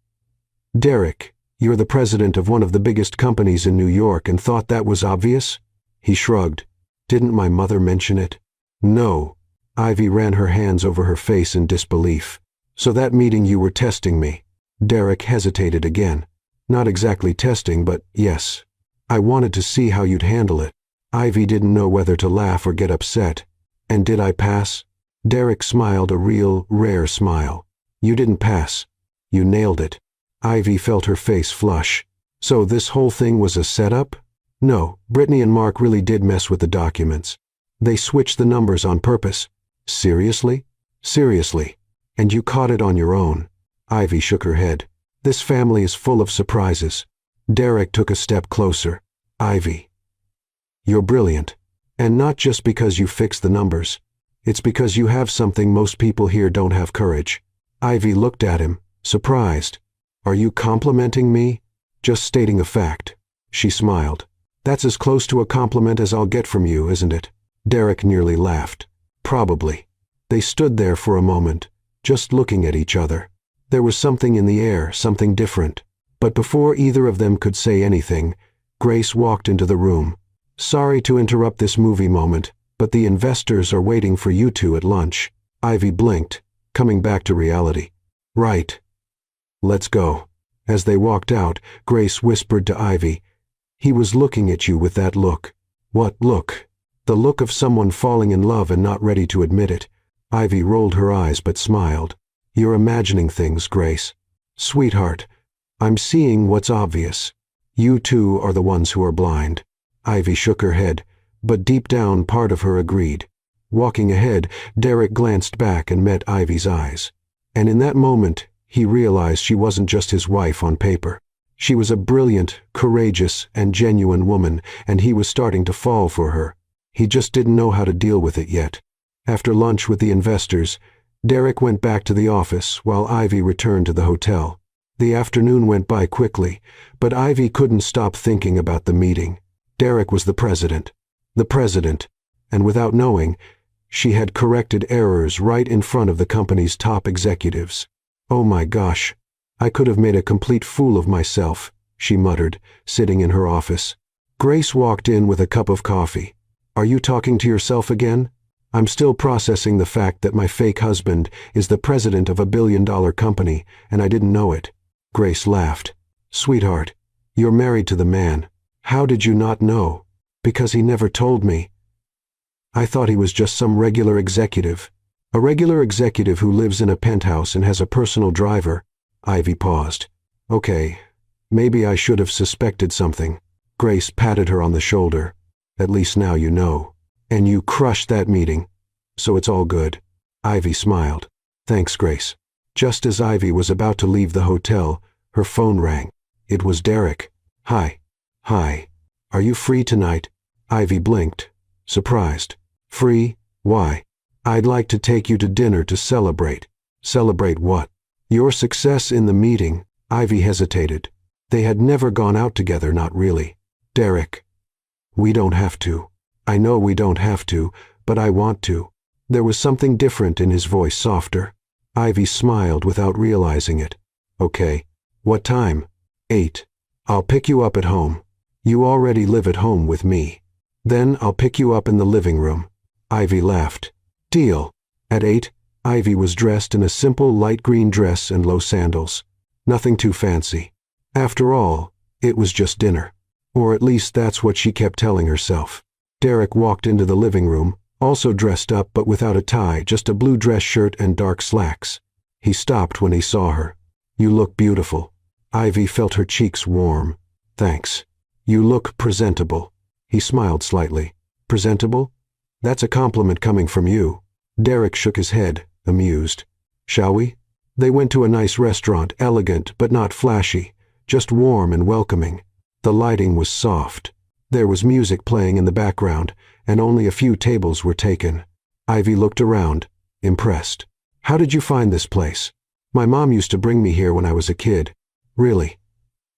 "Derek, you're the president of one of the biggest companies in New York and thought that was obvious?" He shrugged. "Didn't my mother mention it?" "No." Ivy ran her hands over her face in disbelief. "So that meeting you were testing me." Derek hesitated again. "Not exactly testing, but yes. I wanted to see how you'd handle it." Ivy didn't know whether to laugh or get upset. "And did I pass?" Derek smiled a real, rare smile. "You didn't pass. You nailed it." Ivy felt her face flush. "So this whole thing was a setup?" "No, Brittany and Mark really did mess with the documents. They switched the numbers on purpose." "Seriously?" "Seriously. And you caught it on your own." Ivy shook her head. "This family is full of surprises." Derek took a step closer. "Ivy, you're brilliant. And not just because you fixed the numbers. It's because you have something most people here don't have: courage." Ivy looked at him, surprised. "Are you complimenting me?" "Just stating a fact." She smiled. "That's as close to a compliment as I'll get from you, isn't it?" Derek nearly laughed. "Probably." They stood there for a moment, just looking at each other. There was something in the air, something different. But before either of them could say anything, Grace walked into the room. "Sorry to interrupt this movie moment, but the investors are waiting for you 2 at lunch." Ivy blinked, coming back to reality. "Right. Let's go." As they walked out, Grace whispered to Ivy, "He was looking at you with that look." "What look?" "The look of someone falling in love and not ready to admit it." Ivy rolled her eyes but smiled. "You're imagining things, Grace." "Sweetheart, I'm seeing what's obvious. You 2 are the ones who are blind." Ivy shook her head, but deep down part of her agreed. Walking ahead, Derek glanced back and met Ivy's eyes. And in that moment, he realized she wasn't just his wife on paper. She was a brilliant, courageous, and genuine woman, and he was starting to fall for her. He just didn't know how to deal with it yet. After lunch with the investors, Derek went back to the office while Ivy returned to the hotel. The afternoon went by quickly, but Ivy couldn't stop thinking about the meeting. Derek was the president, and without knowing, she had corrected errors right in front of the company's top executives. "Oh my gosh, I could have made a complete fool of myself," she muttered, sitting in her office. Grace walked in with a cup of coffee. "Are you talking to yourself again?" "I'm still processing the fact that my fake husband is the president of a billion-dollar company, and I didn't know it." Grace laughed. "Sweetheart, you're married to the man. How did you not know?" "Because he never told me. I thought he was just some regular executive." "A regular executive who lives in a penthouse and has a personal driver." Ivy paused. "Okay, maybe I should have suspected something." Grace patted her on the shoulder. "At least now you know. And you crushed that meeting, so it's all good." Ivy smiled. "Thanks, Grace." Just as Ivy was about to leave the hotel, her phone rang. It was Derek. "Hi. Hi. Are you free tonight?" Ivy blinked, surprised. "Free? Why?" "I'd like to take you to dinner to celebrate." "Celebrate what?" "Your success in the meeting." Ivy hesitated. They had never gone out together, not really. Derek. We don't have to. I know we don't have to, but I want to. There was something different in his voice, softer. Ivy smiled without realizing it. Okay. What time? 8. I'll pick you up at home. You already live at home with me. Then I'll pick you up in the living room. Ivy laughed. Deal. At 8, Ivy was dressed in a simple light green dress and low sandals. Nothing too fancy. After all, it was just dinner. Or at least that's what she kept telling herself. Derek walked into the living room, also dressed up but without a tie, just a blue dress shirt and dark slacks. He stopped when he saw her. You look beautiful. Ivy felt her cheeks warm. Thanks. You look presentable. He smiled slightly. Presentable? That's a compliment coming from you. Derek shook his head, amused. Shall we? They went to a nice restaurant, elegant but not flashy, just warm and welcoming. The lighting was soft. There was music playing in the background, and only a few tables were taken. Ivy looked around, impressed. How did you find this place? My mom used to bring me here when I was a kid. Really?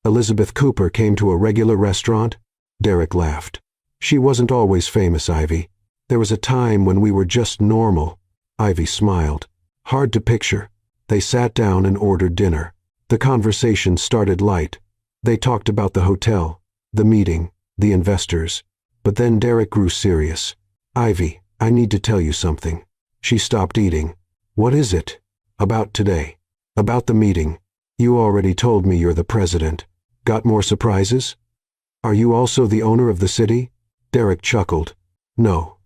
Elizabeth Cooper came to a regular restaurant? Derek laughed. She wasn't always famous, Ivy. There was a time when we were just normal. Ivy smiled. Hard to picture. They sat down and ordered dinner. The conversation started light. They talked about the hotel, the meeting, the investors. But then Derek grew serious. Ivy, I need to tell you something. She stopped eating. What is it? About today. About the meeting. You already told me you're the president. Got more surprises? Are you also the owner of the city? Derek chuckled. No.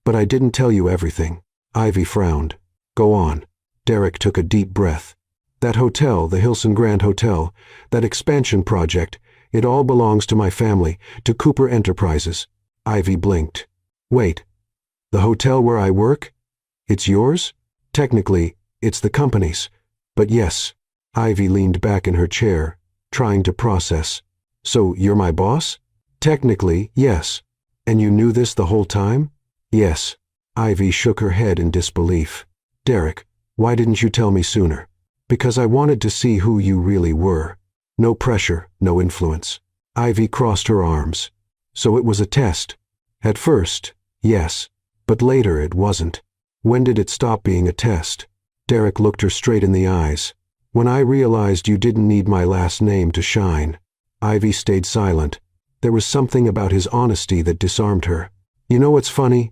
But I didn't tell you everything. Ivy frowned. Go on. Derek took a deep breath. That hotel, the Hilson Grand Hotel, that expansion project, it all belongs to my family, to Cooper Enterprises. Ivy blinked. Wait. The hotel where I work? It's yours? Technically, it's the company's. But yes. Ivy leaned back in her chair, trying to process. So you're my boss? Technically, yes. And you knew this the whole time? Yes. Ivy shook her head in disbelief. Derek, why didn't you tell me sooner? Because I wanted to see who you really were. No pressure, no influence. Ivy crossed her arms. So it was a test. At first, yes. But later it wasn't. When did it stop being a test? Derek looked her straight in the eyes. When I realized you didn't need my last name to shine. Ivy stayed silent. There was something about his honesty that disarmed her. You know what's funny?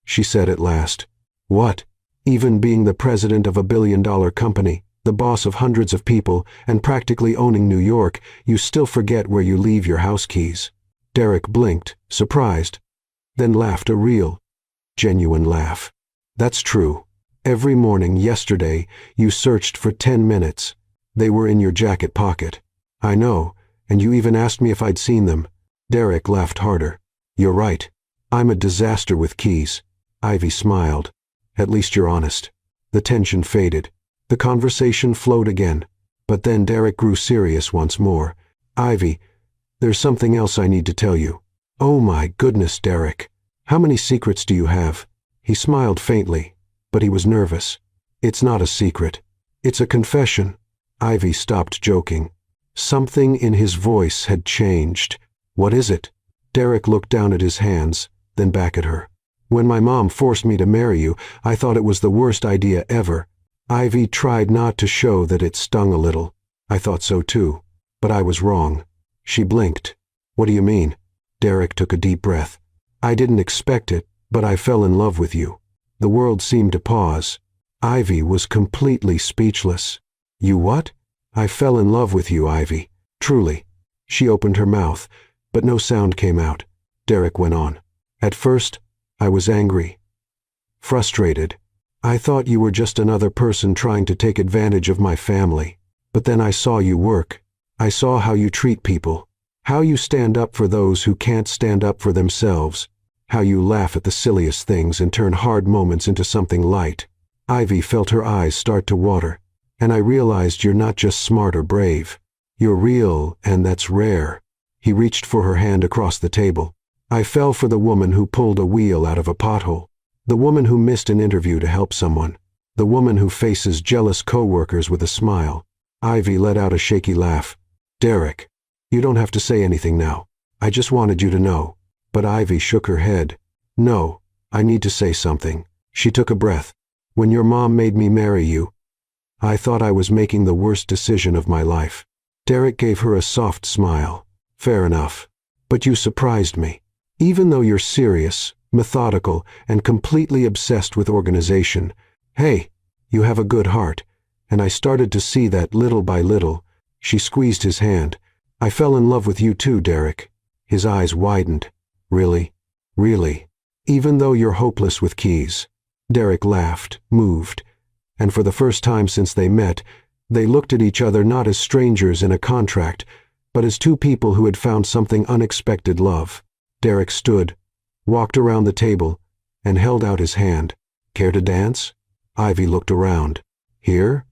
She said at last. What? Even being the president of a billion-dollar company, the boss of hundreds of people, and practically owning New York, you still forget where you leave your house keys. Derek blinked, surprised, then laughed a real, genuine laugh. That's true. Every morning yesterday, you searched for 10 minutes. They were in your jacket pocket. I know, and you even asked me if I'd seen them. Derek laughed harder. You're right. I'm a disaster with keys. Ivy smiled. At least you're honest. The tension faded. The conversation flowed again. But then Derek grew serious once more. Ivy, there's something else I need to tell you. Oh my goodness, Derek. How many secrets do you have? He smiled faintly, but he was nervous. It's not a secret. It's a confession. Ivy stopped joking. Something in his voice had changed. What is it? Derek looked down at his hands, then back at her. When my mom forced me to marry you, I thought it was the worst idea ever. Ivy tried not to show that it stung a little. I thought so too, but I was wrong. She blinked. What do you mean? Derek took a deep breath. I didn't expect it, but I fell in love with you. The world seemed to pause. Ivy was completely speechless. You what? I fell in love with you, Ivy. Truly. She opened her mouth, but no sound came out. Derek went on. At first, I was angry. Frustrated. I thought you were just another person trying to take advantage of my family. But then I saw you work. I saw how you treat people. How you stand up for those who can't stand up for themselves. How you laugh at the silliest things and turn hard moments into something light. Ivy felt her eyes start to water. And I realized you're not just smart or brave. You're real, and that's rare. He reached for her hand across the table. I fell for the woman who pulled a wheel out of a pothole. The woman who missed an interview to help someone. The woman who faces jealous co-workers with a smile. Ivy let out a shaky laugh. Derek, you don't have to say anything now. I just wanted you to know. But Ivy shook her head. No, I need to say something. She took a breath. When your mom made me marry you, I thought I was making the worst decision of my life. Derek gave her a soft smile. Fair enough. But you surprised me. Even though you're serious, methodical, and completely obsessed with organization, hey, you have a good heart, and I started to see that little by little. She squeezed his hand. I fell in love with you too, Derek. His eyes widened. Really? Really? Even though you're hopeless with keys. Derek laughed, moved, and for the first time since they met, they looked at each other not as strangers in a contract, but as two people who had found something unexpected love. Derek stood, walked around the table, and held out his hand. Care to dance? Ivy looked around. Here?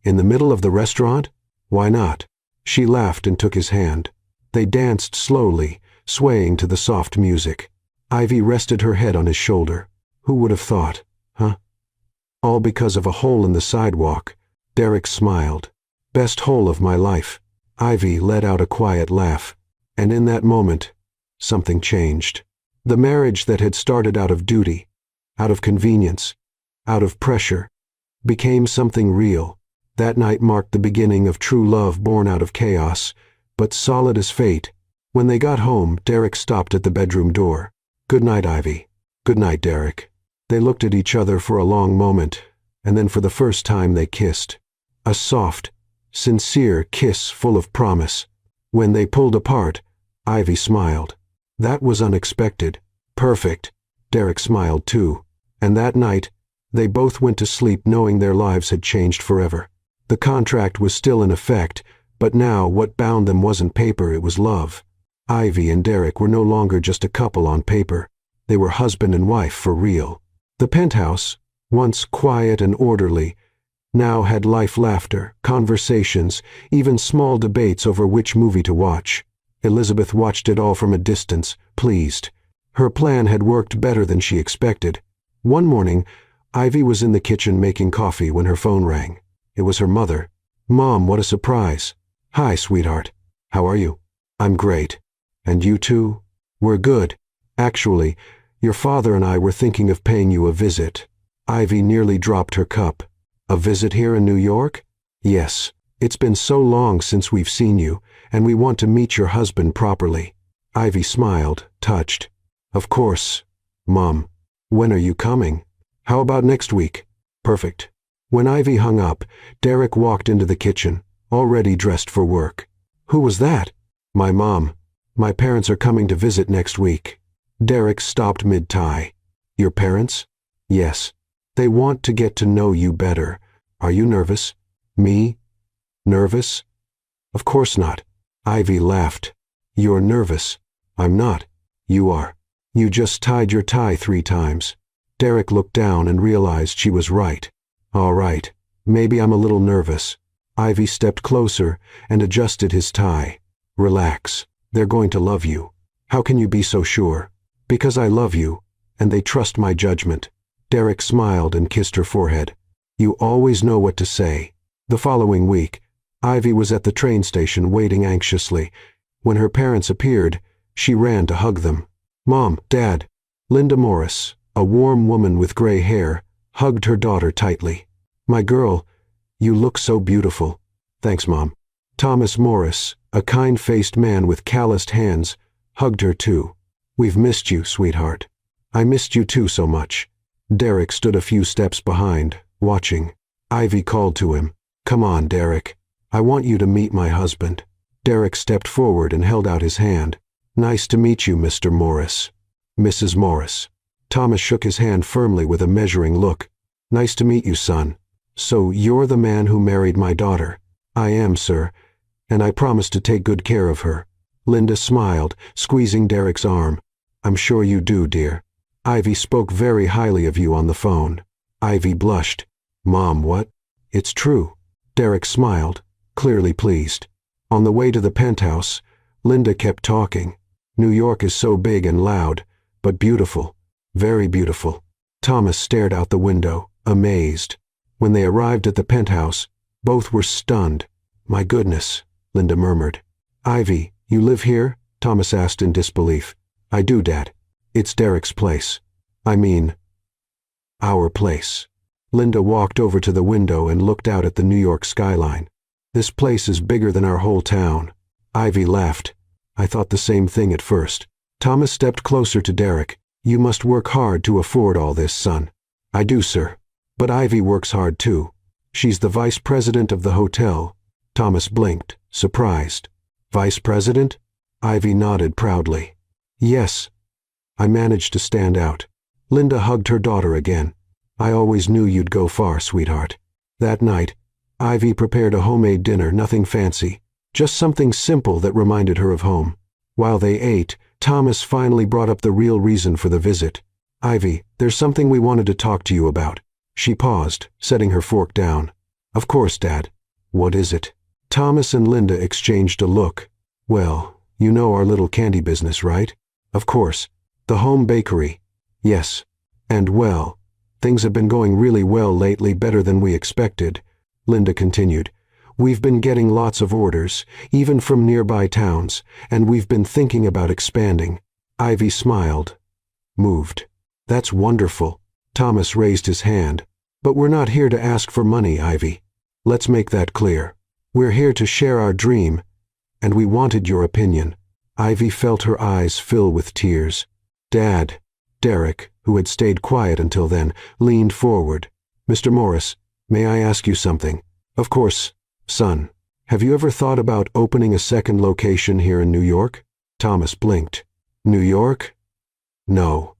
In the middle of the restaurant? Why not? She laughed and took his hand. They danced slowly, swaying to the soft music. Ivy rested her head on his shoulder. Who would have thought, huh? All because of a hole in the sidewalk. Derek smiled. Best hole of my life. Ivy let out a quiet laugh. And in that moment, something changed. The marriage that had started out of duty, out of convenience, out of pressure, became something real. That night marked the beginning of true love born out of chaos, but solid as fate. When they got home, Derek stopped at the bedroom door. Good night, Ivy. Good night, Derek. They looked at each other for a long moment, and then for the first time they kissed. A soft, sincere kiss full of promise. When they pulled apart, Ivy smiled. That was unexpected. Perfect. Derek smiled too. And that night, they both went to sleep knowing their lives had changed forever. The contract was still in effect, but now what bound them wasn't paper, it was love. Ivy and Derek were no longer just a couple on paper. They were husband and wife for real. The penthouse, once quiet and orderly, now had life, laughter, conversations, even small debates over which movie to watch. Elizabeth watched it all from a distance, pleased. Her plan had worked better than she expected. One morning, Ivy was in the kitchen making coffee when her phone rang. It was her mother. Mom, what a surprise. Hi, sweetheart. How are you? I'm great. And you too? We're good. Actually, your father and I were thinking of paying you a visit. Ivy nearly dropped her cup. A visit here in New York? Yes. It's been so long since we've seen you, and we want to meet your husband properly. Ivy smiled, touched. Of course. Mom, when are you coming? How about next week? Perfect. When Ivy hung up, Derek walked into the kitchen, already dressed for work. Who was that? My mom. My parents are coming to visit next week. Derek stopped mid-tie. Your parents? Yes. They want to get to know you better. Are you nervous? Me? Nervous? Of course not. Ivy laughed. You're nervous. I'm not. You are. You just tied your tie 3 times. Derek looked down and realized she was right. All right. Maybe I'm a little nervous. Ivy stepped closer and adjusted his tie. Relax. They're going to love you. How can you be so sure? Because I love you, and they trust my judgment. Derek smiled and kissed her forehead. You always know what to say. The following week, Ivy was at the train station waiting anxiously. When her parents appeared, she ran to hug them. Mom, Dad. Linda Morris, a warm woman with gray hair, hugged her daughter tightly. My girl, you look so beautiful. Thanks, Mom. Thomas Morris, a kind-faced man with calloused hands, hugged her too. We've missed you, sweetheart. I missed you too so much. Derek stood a few steps behind, watching. Ivy called to him. Come on, Derek. I want you to meet my husband. Derek stepped forward and held out his hand. Nice to meet you, Mr. Morris. Mrs. Morris. Thomas shook his hand firmly with a measuring look. Nice to meet you, son. So you're the man who married my daughter? I am, sir, and I promise to take good care of her. Linda smiled, squeezing Derek's arm. I'm sure you do, dear. Ivy spoke very highly of you on the phone. Ivy blushed. Mom, what? It's true. Derek smiled, clearly pleased. On the way to the penthouse, Linda kept talking. New York is so big and loud, but beautiful. Very beautiful. Thomas stared out the window, amazed. When they arrived at the penthouse, both were stunned. My goodness, Linda murmured. Ivy, you live here? Thomas asked in disbelief. I do, Dad. It's Derek's place. I mean, our place. Linda walked over to the window and looked out at the New York skyline. This place is bigger than our whole town. Ivy laughed. I thought the same thing at first. Thomas stepped closer to Derek. You must work hard to afford all this, son. I do, sir. But Ivy works hard too. She's the vice president of the hotel. Thomas blinked, surprised. Vice president? Ivy nodded proudly. Yes. I managed to stand out. Linda hugged her daughter again. I always knew you'd go far, sweetheart. That night, Ivy prepared a homemade dinner, nothing fancy, just something simple that reminded her of home. While they ate, Thomas finally brought up the real reason for the visit. Ivy, there's something we wanted to talk to you about. She paused, setting her fork down. Of course, Dad. What is it? Thomas and Linda exchanged a look. Well, you know our little candy business, right? Of course. The home bakery. Yes. And well, things have been going really well lately, better than we expected. Linda continued. We've been getting lots of orders, even from nearby towns, and we've been thinking about expanding. Ivy smiled. Moved. That's wonderful. Thomas raised his hand. But we're not here to ask for money, Ivy. Let's make that clear. We're here to share our dream, and we wanted your opinion. Ivy felt her eyes fill with tears. Dad. Derek, who had stayed quiet until then, leaned forward. Mr. Morris, may I ask you something? Of course, son. Have you ever thought about opening a second location here in New York? Thomas blinked. New York? No.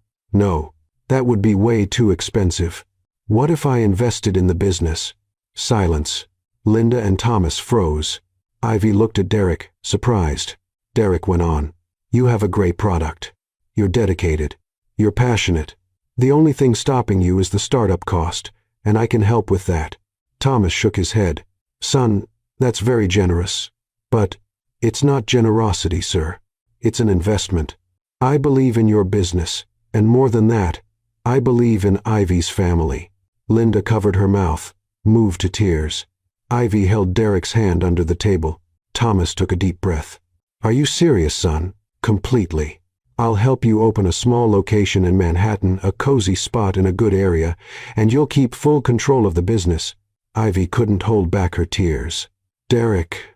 That would be way too expensive. What if I invested in the business? Silence. Linda and Thomas froze. Ivy looked at Derek, surprised. Derek went on. You have a great product. You're dedicated. You're passionate. The only thing stopping you is the startup cost, and I can help with that. Thomas shook his head. Son, that's very generous. But it's not generosity, sir. It's an investment. I believe in your business, and more than that, I believe in Ivy's family. Linda covered her mouth, moved to tears. Ivy held Derek's hand under the table. Thomas took a deep breath. Are you serious, son? Completely. I'll help you open a small location in Manhattan, a cozy spot in a good area, and you'll keep full control of the business. Ivy couldn't hold back her tears. Derek.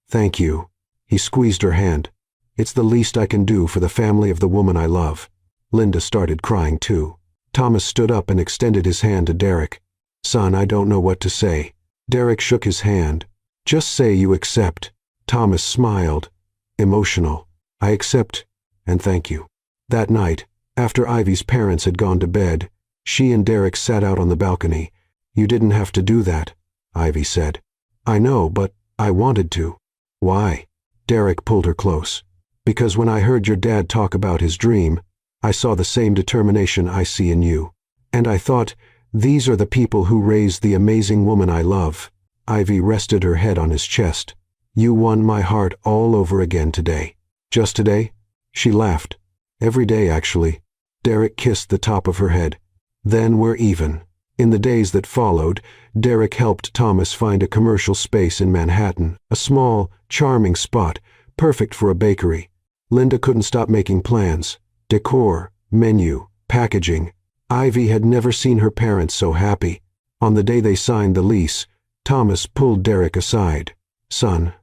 Thank you. He squeezed her hand. It's the least I can do for the family of the woman I love. Linda started crying too. Thomas stood up and extended his hand to Derek. Son, I don't know what to say. Derek shook his hand. Just say you accept. Thomas smiled. Emotional. I accept, and thank you. That night, after Ivy's parents had gone to bed, she and Derek sat out on the balcony. You didn't have to do that, Ivy said. I know, but I wanted to. Why? Derek pulled her close. Because when I heard your dad talk about his dream, I saw the same determination I see in you. And I thought, these are the people who raised the amazing woman I love. Ivy rested her head on his chest. You won my heart all over again today. Just today? She laughed. Every day, actually. Derek kissed the top of her head. Then we're even. In the days that followed, Derek helped Thomas find a commercial space in Manhattan, a small, charming spot, perfect for a bakery. Linda couldn't stop making plans. Decor, menu, packaging. Ivy had never seen her parents so happy. On the day they signed the lease, Thomas pulled Derek aside. Son,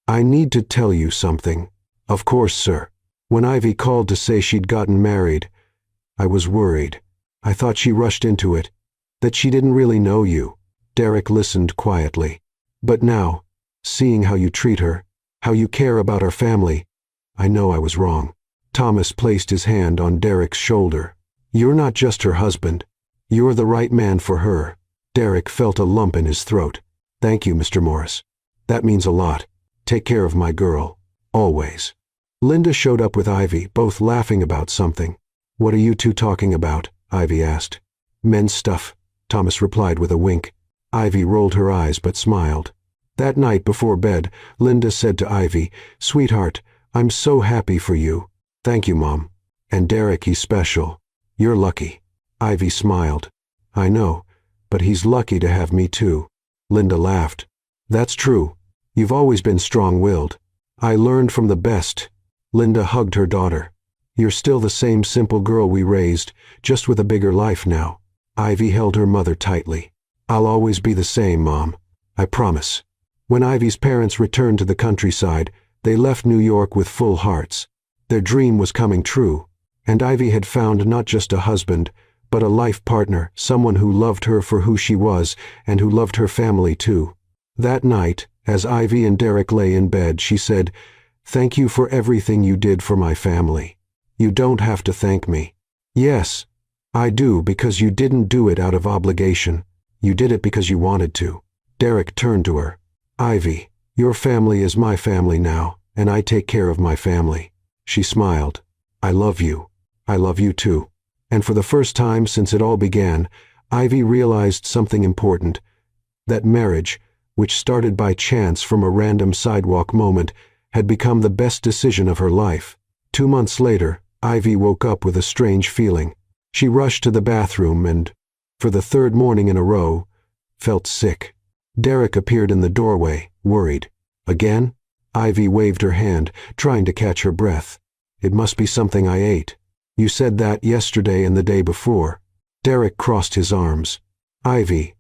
I need to tell you something. Of course, sir. When Ivy called to say she'd gotten married, I was worried. I thought she rushed into it, that she didn't really know you. Derek listened quietly. But now, seeing how you treat her, how you care about our family, I know I was wrong. Thomas placed his hand on Derek's shoulder. You're not just her husband. You're the right man for her. Derek felt a lump in his throat. Thank you, Mr. Morris. That means a lot. Take care of my girl. Always. Linda showed up with Ivy, both laughing about something. What are you two talking about? Ivy asked. Men's stuff, Thomas replied with a wink. Ivy rolled her eyes but smiled. That night before bed, Linda said to Ivy, Sweetheart, I'm so happy for you. Thank you, Mom. And Derek, he's special. You're lucky. Ivy smiled. I know, but he's lucky to have me too. Linda laughed. That's true. You've always been strong-willed. I learned from the best." Linda hugged her daughter. "You're still the same simple girl we raised, just with a bigger life now." Ivy held her mother tightly. "I'll always be the same, Mom. I promise." When Ivy's parents returned to the countryside, they left New York with full hearts. Their dream was coming true, and Ivy had found not just a husband, but a life partner, someone who loved her for who she was and who loved her family too. That night, as Ivy and Derek lay in bed, she said, "Thank you for everything you did for my family. You don't have to thank me." "Yes, I do, because you didn't do it out of obligation. You did it because you wanted to." Derek turned to her. "Ivy, your family is my family now, and I take care of my family." She smiled. "I love you. I love you too." And for the first time since it all began, Ivy realized something important. That marriage, which started by chance from a random sidewalk moment, had become the best decision of her life. 2 months later, Ivy woke up with a strange feeling. She rushed to the bathroom and, for the third morning in a row, felt sick. Derek appeared in the doorway, worried. "Again?" Ivy waved her hand, trying to catch her breath. "It must be something I ate. You said that yesterday and the day before." Derek crossed his arms. "Ivy,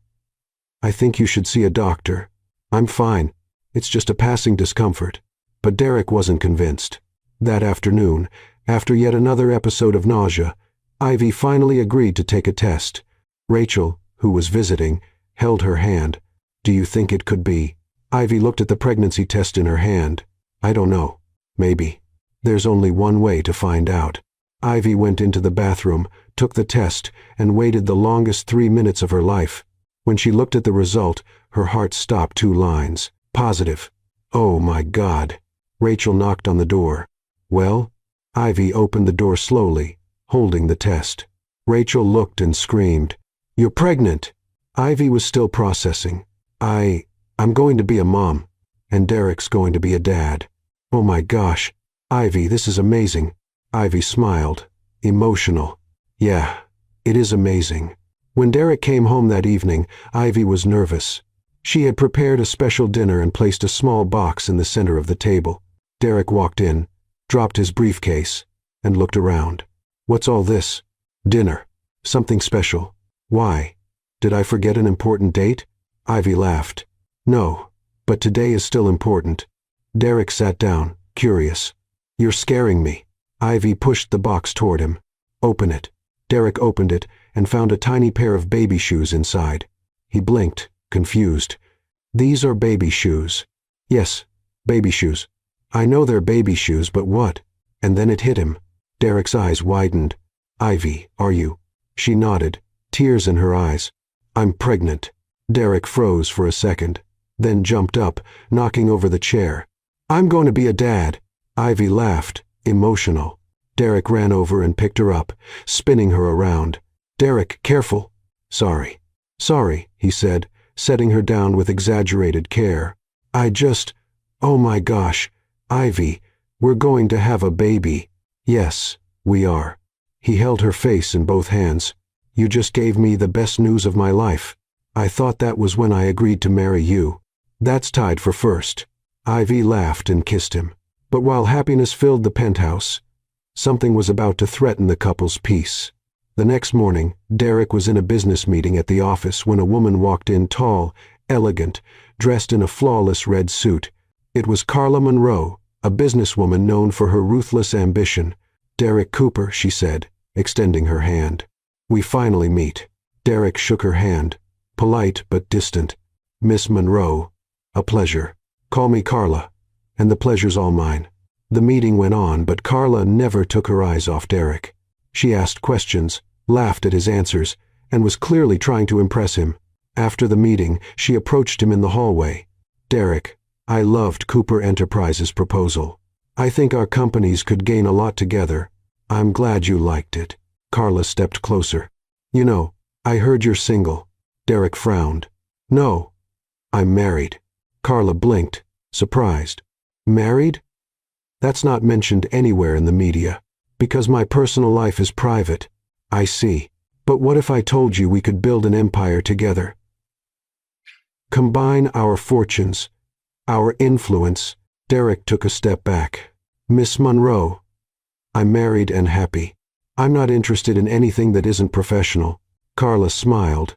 I think you should see a doctor. I'm fine. It's just a passing discomfort." But Derek wasn't convinced. That afternoon, after yet another episode of nausea, Ivy finally agreed to take a test. Rachel, who was visiting, held her hand. "Do you think it could be?" Ivy looked at the pregnancy test in her hand. "I don't know. Maybe. There's only one way to find out." Ivy went into the bathroom, took the test, and waited the longest 3 minutes of her life. When she looked at the result, her heart stopped 2 lines. Positive. Oh my God. Rachel knocked on the door. "Well?" Ivy opened the door slowly, holding the test. Rachel looked and screamed, "You're pregnant!" Ivy was still processing. I'm going to be a mom, and Derek's going to be a dad." "Oh my gosh. Ivy, this is amazing." Ivy smiled, emotional. "Yeah, it is amazing." When Derek came home that evening, Ivy was nervous. She had prepared a special dinner and placed a small box in the center of the table. Derek walked in, dropped his briefcase, and looked around. "What's all this?" "Dinner. Something special." "Why? Did I forget an important date?" Ivy laughed. "No, but today is still important." Derek sat down, curious. "You're scaring me." Ivy pushed the box toward him. "Open it." Derek opened it and found a tiny pair of baby shoes inside. He blinked, confused. "These are baby shoes." "Yes, baby shoes. I know they're baby shoes, but what?" And then it hit him. Derek's eyes widened. "Ivy, are you?" She nodded, tears in her eyes. "I'm pregnant." Derek froze for a second, then jumped up, knocking over the chair. "I'm going to be a dad." Ivy laughed, emotional. Derek ran over and picked her up, spinning her around. "Derek, careful." "Sorry." "Sorry," he said, setting her down with exaggerated care. Oh my gosh, Ivy, we're going to have a baby." "Yes, we are." He held her face in both hands. "You just gave me the best news of my life. I thought that was when I agreed to marry you. That's tied for first." Ivy laughed and kissed him. But while happiness filled the penthouse, something was about to threaten the couple's peace. The next morning, Derek was in a business meeting at the office when a woman walked in, tall, elegant, dressed in a flawless red suit. It was Carla Monroe, a businesswoman known for her ruthless ambition. "Derek Cooper," she said, extending her hand. "We finally meet." Derek shook her hand, polite but distant. "Miss Monroe, a pleasure. Call me Carla, and the pleasure's all mine." The meeting went on, but Carla never took her eyes off Derek. She asked questions, laughed at his answers, and was clearly trying to impress him. After the meeting, she approached him in the hallway. "Derek, I loved Cooper Enterprises' proposal. I think our companies could gain a lot together. I'm glad you liked it." Carla stepped closer. "You know, I heard you're single." Derek frowned. "No, I'm married." Carla blinked, surprised. "Married? That's not mentioned anywhere in the media, because my personal life is private." "I see. But what if I told you we could build an empire together? Combine our fortunes. Our influence. Derek took a step back. Miss Monroe, I'm married and happy. I'm not interested in anything that isn't professional. Carla smiled,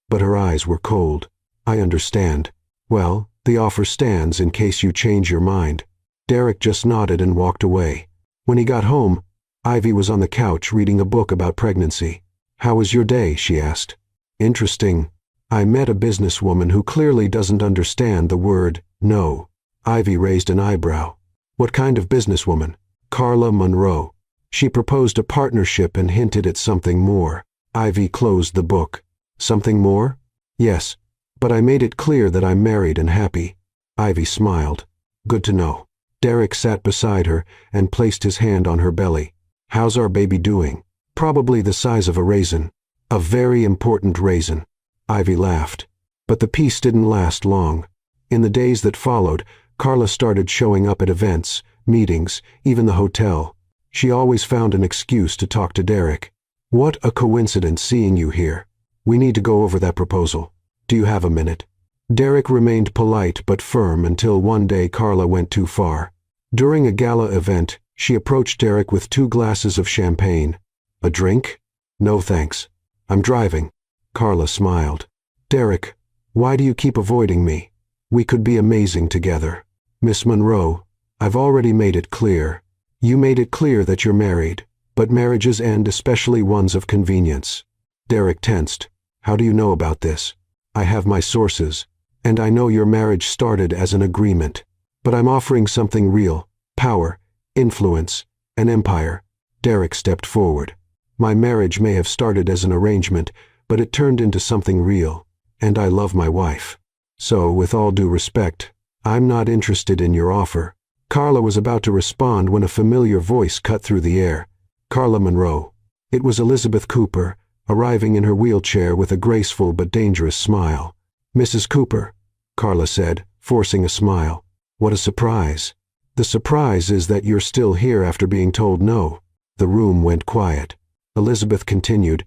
but her eyes were cold. I understand. Well, the offer stands in case you change your mind. Derek just nodded and walked away. When he got home, Ivy was on the couch reading a book about pregnancy. How was your day? She asked. Interesting. I met a businesswoman who clearly doesn't understand the word no. Ivy raised an eyebrow. What kind of businesswoman? Carla Monroe. She proposed a partnership and hinted at something more. Ivy closed the book. Something more? Yes, but I made it clear that I'm married and happy. Ivy smiled. Good to know. Derek sat beside her and placed his hand on her belly. How's our baby doing? Probably the size of a raisin. A very important raisin. Ivy laughed. But the peace didn't last long. In the days that followed, Carla started showing up at events, meetings, even the hotel. She always found an excuse to talk to Derek. What a coincidence seeing you here. We need to go over that proposal. Do you have a minute? Derek remained polite but firm until one day Carla went too far. During a gala event, she approached Derek with 2 glasses of champagne. A drink? No thanks. I'm driving. Carla smiled. Derek, why do you keep avoiding me? We could be amazing together. Miss Monroe, I've already made it clear. You made it clear that you're married, but marriages end, especially ones of convenience. Derek tensed. How do you know about this? I have my sources, and I know your marriage started as an agreement. But I'm offering something real. Power, influence, an empire. Derek stepped forward. My marriage may have started as an arrangement, but it turned into something real, and I love my wife. So, with all due respect, I'm not interested in your offer. Carla was about to respond when a familiar voice cut through the air. Carla Monroe. It was Elizabeth Cooper, arriving in her wheelchair with a graceful but dangerous smile. Mrs. Cooper, Carla said, forcing a smile. What a surprise. The surprise is that you're still here after being told no. The room went quiet. Elizabeth continued,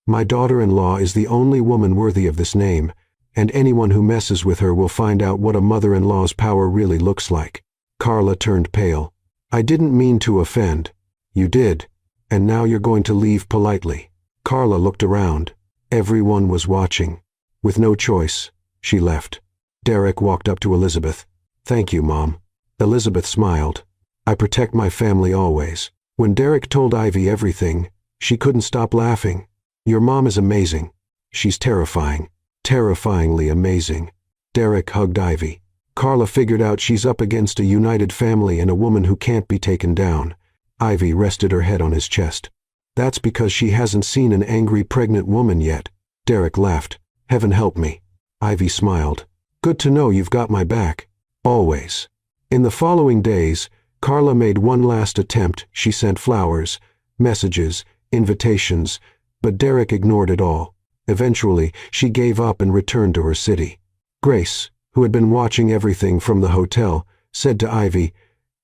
My daughter-in-law is the only woman worthy of this name, and anyone who messes with her will find out what a mother-in-law's power really looks like. Carla turned pale. I didn't mean to offend. You did, and now you're going to leave politely. Carla looked around. Everyone was watching. With no choice, she left. Derek walked up to Elizabeth. Thank you, Mom. Elizabeth smiled. I protect my family always. When Derek told Ivy everything, she couldn't stop laughing. Your mom is amazing. She's terrifying. Terrifyingly amazing. Derek hugged Ivy. Carla figured out she's up against a united family and a woman who can't be taken down. Ivy rested her head on his chest. That's because she hasn't seen an angry pregnant woman yet. Derek laughed. Heaven help me. Ivy smiled. Good to know you've got my back. Always. In the following days, Carla made one last attempt. She sent flowers, messages, invitations, but Derek ignored it all. Eventually, she gave up and returned to her city. Grace, who had been watching everything from the hotel, said to Ivy,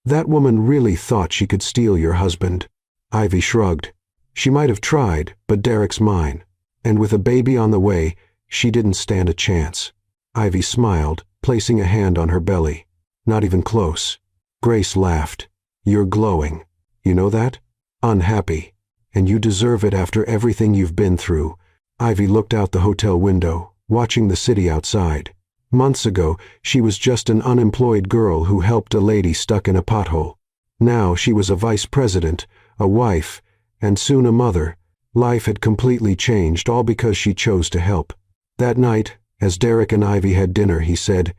That woman really thought she could steal your husband. Ivy shrugged. She might have tried, but Derek's mine. And with a baby on the way, she didn't stand a chance. Ivy smiled, placing a hand on her belly. Not even close. Grace laughed. You're glowing. You know that? Unhappy. And you deserve it after everything you've been through. Ivy looked out the hotel window, watching the city outside. Months ago, she was just an unemployed girl who helped a lady stuck in a pothole. Now she was a vice president, a wife, and soon a mother. Life had completely changed, all because she chose to help. That night, as Derek and Ivy had dinner, he said,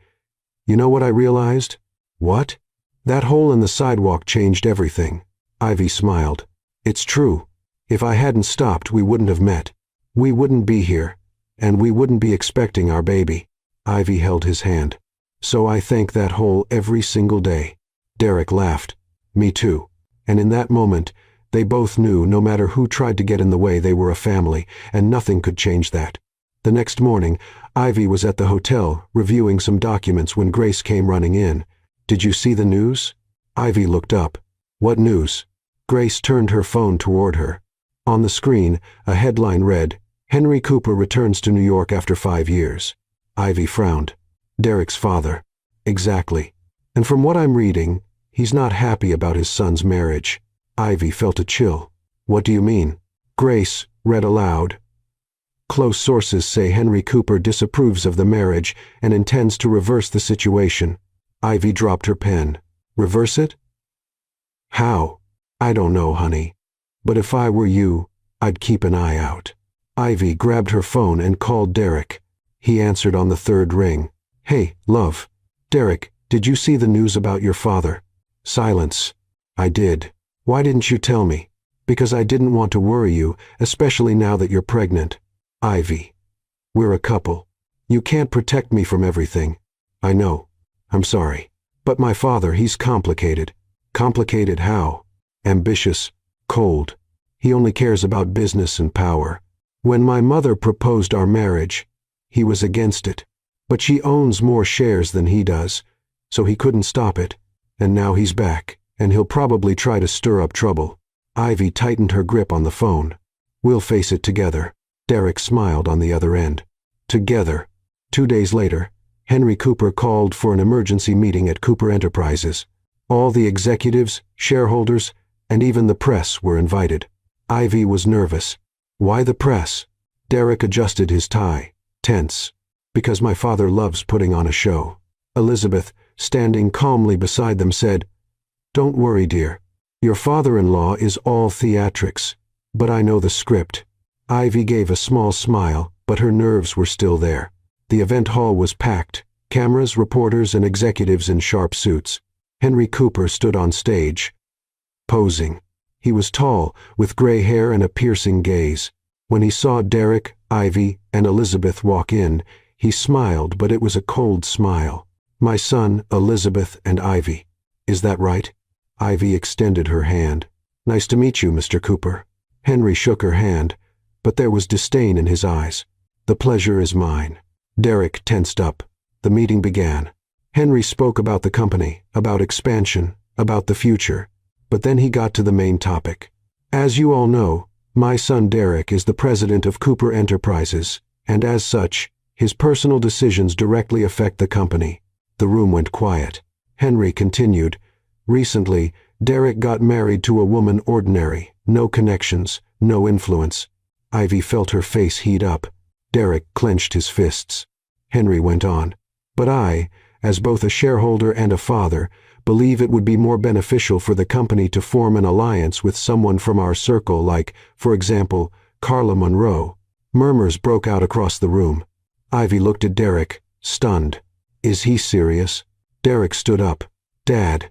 You know what I realized? What? That hole in the sidewalk changed everything. Ivy smiled. It's true. If I hadn't stopped, we wouldn't have met. We wouldn't be here, and we wouldn't be expecting our baby. Ivy held his hand. So I thank that hole every single day. Derek laughed. Me too. And in that moment, they both knew no matter who tried to get in the way, they were a family, and nothing could change that. The next morning, Ivy was at the hotel, reviewing some documents when Grace came running in. Did you see the news? Ivy looked up. What news? Grace turned her phone toward her. On the screen, a headline read, Henry Cooper returns to New York after 5 years. Ivy frowned. Derek's father. Exactly. And from what I'm reading, he's not happy about his son's marriage. Ivy felt a chill. What do you mean? Grace read aloud. Close sources say Henry Cooper disapproves of the marriage and intends to reverse the situation. Ivy dropped her pen. Reverse it? How? I don't know, honey. But if I were you, I'd keep an eye out. Ivy grabbed her phone and called Derek. He answered on the third ring. Hey, love. Derek, did you see the news about your father? Silence. I did. Why didn't you tell me? Because I didn't want to worry you, especially now that you're pregnant. Ivy. We're a couple. You can't protect me from everything. I know. I'm sorry. But my father, he's complicated. Complicated how? Ambitious. Cold. He only cares about business and power. When my mother proposed our marriage, he was against it. But she owns more shares than he does, so he couldn't stop it. And now he's back, and he'll probably try to stir up trouble. Ivy tightened her grip on the phone. We'll face it together. Derek smiled on the other end. Together. 2 days later, Henry Cooper called for an emergency meeting at Cooper Enterprises. All the executives, shareholders, and even the press were invited. Ivy was nervous. Why the press? Derek adjusted his tie, tense. Because my father loves putting on a show. Elizabeth, standing calmly beside them, said, Don't worry, dear. Your father-in-law is all theatrics, but I know the script. Ivy gave a small smile, but her nerves were still there. The event hall was packed, cameras, reporters, and executives in sharp suits. Henry Cooper stood on stage, posing. He was tall, with gray hair and a piercing gaze. When he saw Derek, Ivy, and Elizabeth walk in, he smiled, but it was a cold smile. My son, Elizabeth, and Ivy. Is that right? Ivy extended her hand. Nice to meet you, Mr. Cooper. Henry shook her hand, but there was disdain in his eyes. The pleasure is mine. Derek tensed up. The meeting began. Henry spoke about the company, about expansion, about the future. But then he got to the main topic. As you all know, my son Derek is the president of Cooper Enterprises, and as such, his personal decisions directly affect the company. The room went quiet. Henry continued, Recently, Derek got married to a woman ordinary, no connections, no influence. Ivy felt her face heat up. Derek clenched his fists. Henry went on, But I, as both a shareholder and a father, believe it would be more beneficial for the company to form an alliance with someone from our circle like, for example, Carla Monroe. Murmurs broke out across the room. Ivy looked at Derek, stunned. Is he serious? Derek stood up. Dad,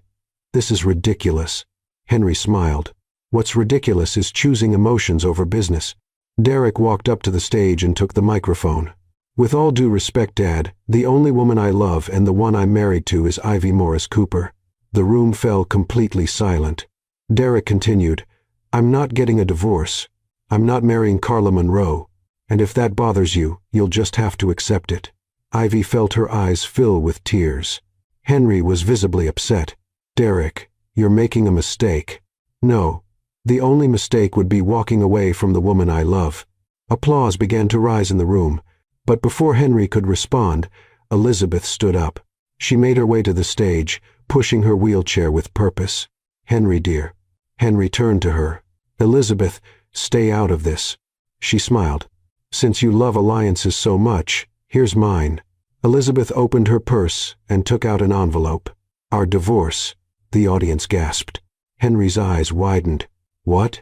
this is ridiculous. Henry smiled. What's ridiculous is choosing emotions over business. Derek walked up to the stage and took the microphone. With all due respect, Dad, the only woman I love and the one I'm married to is Ivy Morris Cooper. The room fell completely silent. Derek continued, I'm not getting a divorce. I'm not marrying Carla Monroe. And if that bothers you, you'll just have to accept it. Ivy felt her eyes fill with tears. Henry was visibly upset. Derek, you're making a mistake. No, the only mistake would be walking away from the woman I love. Applause began to rise in the room, but before Henry could respond, Elizabeth stood up. She made her way to the stage, pushing her wheelchair with purpose. Henry, dear. Henry turned to her. Elizabeth, stay out of this. She smiled. Since you love alliances so much, here's mine. Elizabeth opened her purse and took out an envelope. Our divorce. The audience gasped. Henry's eyes widened. What?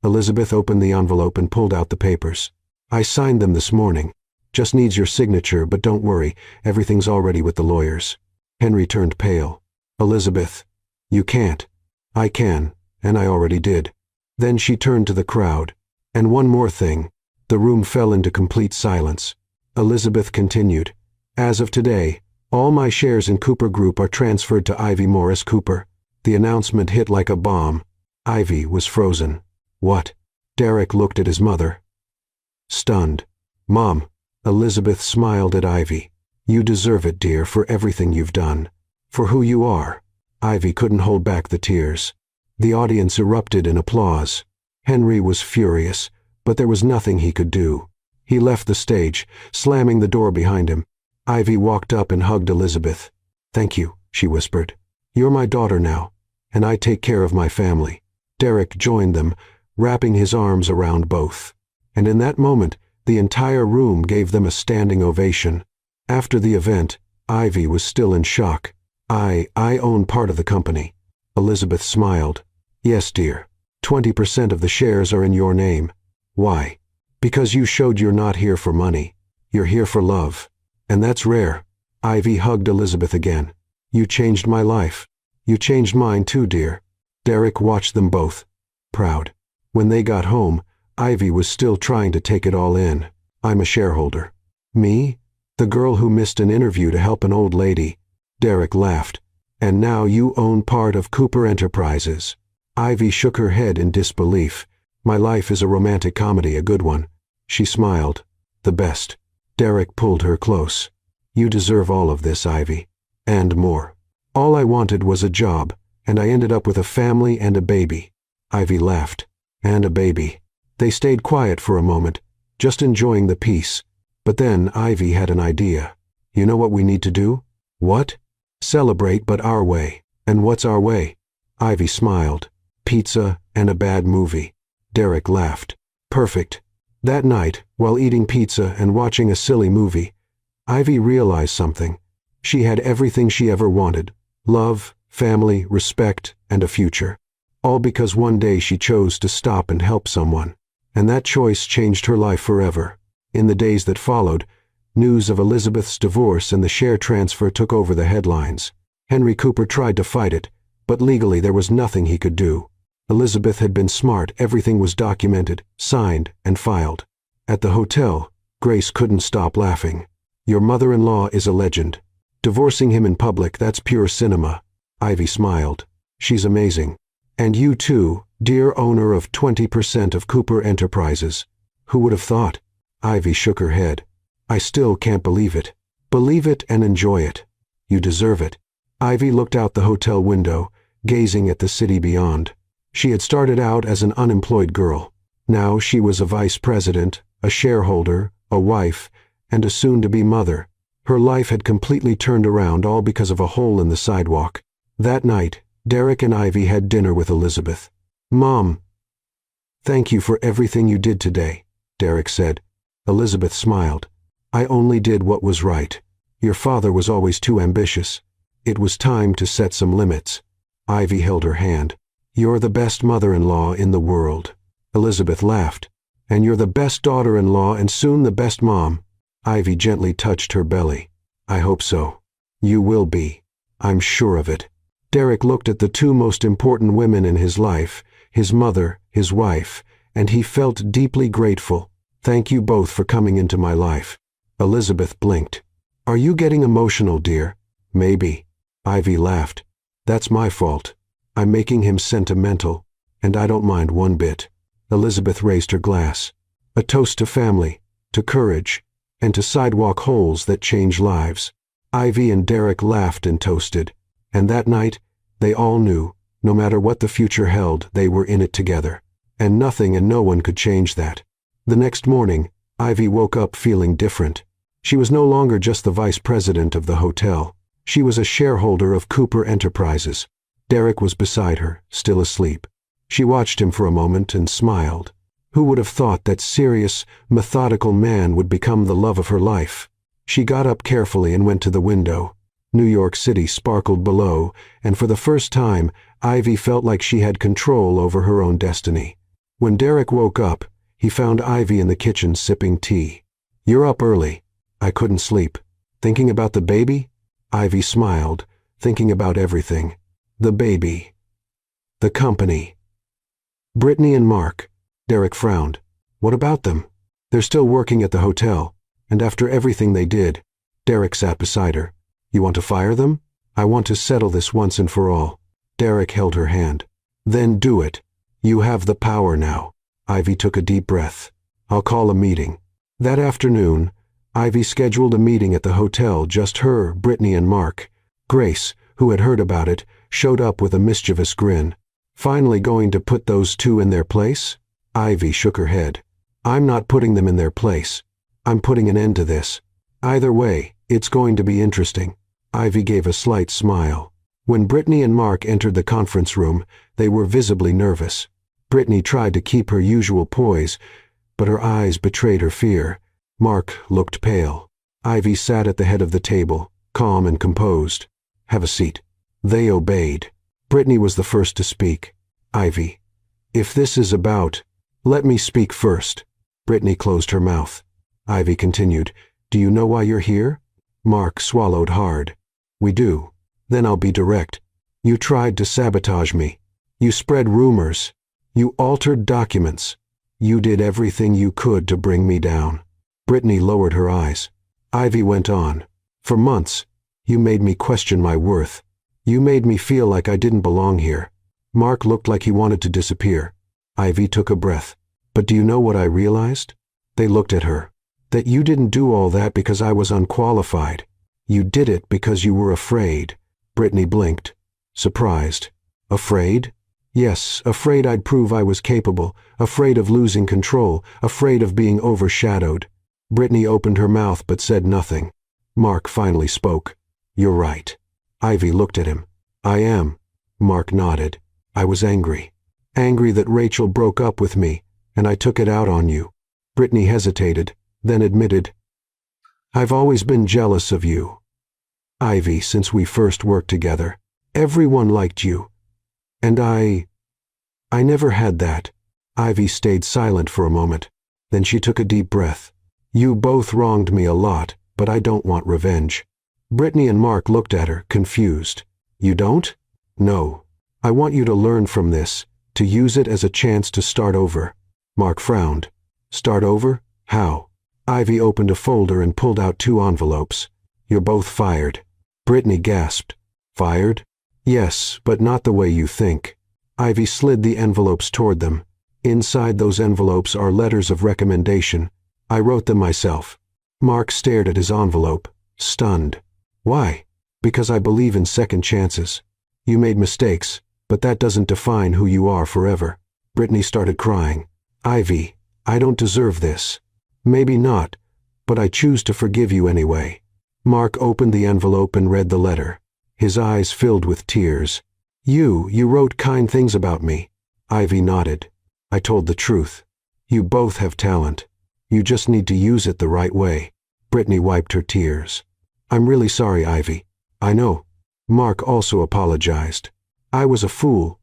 Elizabeth opened the envelope and pulled out the papers. I signed them this morning. Just needs your signature, but don't worry, everything's already with the lawyers. Henry turned pale. Elizabeth, you can't. I can, and I already did. Then she turned to the crowd. And one more thing. The room fell into complete silence. Elizabeth continued. As of today, all my shares in Cooper Group are transferred to Ivy Morris Cooper. The announcement hit like a bomb. Ivy was frozen. What? Derek looked at his mother. Stunned. Mom. Elizabeth smiled at Ivy. You deserve it, dear, for everything you've done. For who you are. Ivy couldn't hold back the tears. The audience erupted in applause. Henry was furious, but there was nothing he could do. He left the stage, slamming the door behind him. Ivy walked up and hugged Elizabeth. Thank you, she whispered. You're my daughter now, and I take care of my family. Derek joined them, wrapping his arms around both. And in that moment, the entire room gave them a standing ovation. After the event, Ivy was still in shock. I own part of the company. Elizabeth smiled. Yes, dear. 20% of the shares are in your name. Why? Because you showed you're not here for money. You're here for love. And that's rare. Ivy hugged Elizabeth again. You changed my life. You changed mine too, dear. Derek watched them both, proud. When they got home, Ivy was still trying to take it all in. I'm a shareholder. Me? The girl who missed an interview to help an old lady. Derek laughed. And now you own part of Cooper Enterprises. Ivy shook her head in disbelief. My life is a romantic comedy, a good one. She smiled. The best. Derek pulled her close. You deserve all of this, Ivy. And more. All I wanted was a job, and I ended up with a family and a baby. Ivy laughed. And a baby. They stayed quiet for a moment, just enjoying the peace. But then Ivy had an idea. You know what we need to do? What? Celebrate, but our way. And what's our way? Ivy smiled. Pizza and a bad movie. Derek laughed. Perfect. That night, while eating pizza and watching a silly movie, Ivy realized something. She had everything she ever wanted. Love, family, respect, and a future. All because one day she chose to stop and help someone. And that choice changed her life forever. In the days that followed, news of Elizabeth's divorce and the share transfer took over the headlines. Henry Cooper tried to fight it, but legally there was nothing he could do. Elizabeth had been smart, everything was documented, signed, and filed. At the hotel, Grace couldn't stop laughing. Your mother-in-law is a legend. Divorcing him in public, that's pure cinema. Ivy smiled. She's amazing. And you too, dear owner of 20% of Cooper Enterprises. Who would have thought? Ivy shook her head. I still can't believe it. Believe it and enjoy it. You deserve it. Ivy looked out the hotel window, gazing at the city beyond. She had started out as an unemployed girl. Now she was a vice president, a shareholder, a wife, and a soon-to-be mother. Her life had completely turned around, all because of a hole in the sidewalk. That night, Derek and Ivy had dinner with Elizabeth. Mom, thank you for everything you did today, Derek said. Elizabeth smiled. I only did what was right. Your father was always too ambitious. It was time to set some limits. Ivy held her hand. You're the best mother-in-law in the world. Elizabeth laughed. And you're the best daughter-in-law and soon the best mom. Ivy gently touched her belly. I hope so. You will be. I'm sure of it. Derek looked at the two most important women in his life, his mother, his wife, and he felt deeply grateful. Thank you both for coming into my life. Elizabeth blinked. Are you getting emotional, dear? Maybe. Ivy laughed. That's my fault. I'm making him sentimental, and I don't mind one bit. Elizabeth raised her glass. A toast to family, to courage, and to sidewalk holes that change lives. Ivy and Derek laughed and toasted. And that night, they all knew, no matter what the future held, they were in it together. And nothing and no one could change that. The next morning, Ivy woke up feeling different. She was no longer just the vice president of the hotel. She was a shareholder of Cooper Enterprises. Derek was beside her, still asleep. She watched him for a moment and smiled. Who would have thought that serious, methodical man would become the love of her life? She got up carefully and went to the window. New York City sparkled below, and for the first time, Ivy felt like she had control over her own destiny. When Derek woke up, he found Ivy in the kitchen sipping tea. You're up early. I couldn't sleep. Thinking about the baby? Ivy smiled, thinking about everything. The baby. The company. Brittany and Mark. Derek frowned. What about them? They're still working at the hotel, and after everything they did, Derek sat beside her. You want to fire them? I want to settle this once and for all. Derek held her hand. Then do it. You have the power now. Ivy took a deep breath. I'll call a meeting. That afternoon, Ivy scheduled a meeting at the hotel, just her, Brittany, and Mark. Grace, who had heard about it, showed up with a mischievous grin. Finally going to put those two in their place? Ivy shook her head. I'm not putting them in their place. I'm putting an end to this. Either way, it's going to be interesting. Ivy gave a slight smile. When Brittany and Mark entered the conference room, they were visibly nervous. Brittany tried to keep her usual poise, but her eyes betrayed her fear. Mark looked pale. Ivy sat at the head of the table, calm and composed. "Have a seat." They obeyed. Brittany was the first to speak. "Ivy, if this is about—" "Let me speak first." Brittany closed her mouth. Ivy continued, "Do you know why you're here?" Mark swallowed hard. "We do." "Then I'll be direct. You tried to sabotage me. You spread rumors. You altered documents. You did everything you could to bring me down." Brittany lowered her eyes. Ivy went on. "For months, you made me question my worth. You made me feel like I didn't belong here." Mark looked like he wanted to disappear. Ivy took a breath. "But do you know what I realized?" They looked at her. "That you didn't do all that because I was unqualified. You did it because you were afraid." Brittany blinked, surprised. "Afraid?" "Yes, afraid I'd prove I was capable, afraid of losing control, afraid of being overshadowed." Brittany opened her mouth but said nothing. Mark finally spoke. "You're right." Ivy looked at him. "I am." Mark nodded. "I was angry. Angry that Rachel broke up with me, and I took it out on you." Brittany hesitated, then admitted, "I've always been jealous of you, Ivy, since we first worked together. Everyone liked you. And I never had that." Ivy stayed silent for a moment. Then she took a deep breath. "You both wronged me a lot, but I don't want revenge." Brittany and Mark looked at her, confused. "You don't?" "No. I want you to learn from this, to use it as a chance to start over." Mark frowned. "Start over? How?" Ivy opened a folder and pulled out 2 envelopes. "You're both fired." Brittany gasped. "Fired?" "Yes, but not the way you think." Ivy slid the envelopes toward them. "Inside those envelopes are letters of recommendation. I wrote them myself." Mark stared at his envelope, stunned. "Why?" "Because I believe in second chances. You made mistakes, but that doesn't define who you are forever." Brittany started crying. "Ivy, I don't deserve this." "Maybe not, but I choose to forgive you anyway." Mark opened the envelope and read the letter. His eyes filled with tears. You wrote kind things about me." Ivy nodded. "I told the truth. You both have talent. You just need to use it the right way." Brittany wiped her tears. "I'm really sorry, Ivy." "I know." Mark also apologized. "I was a fool.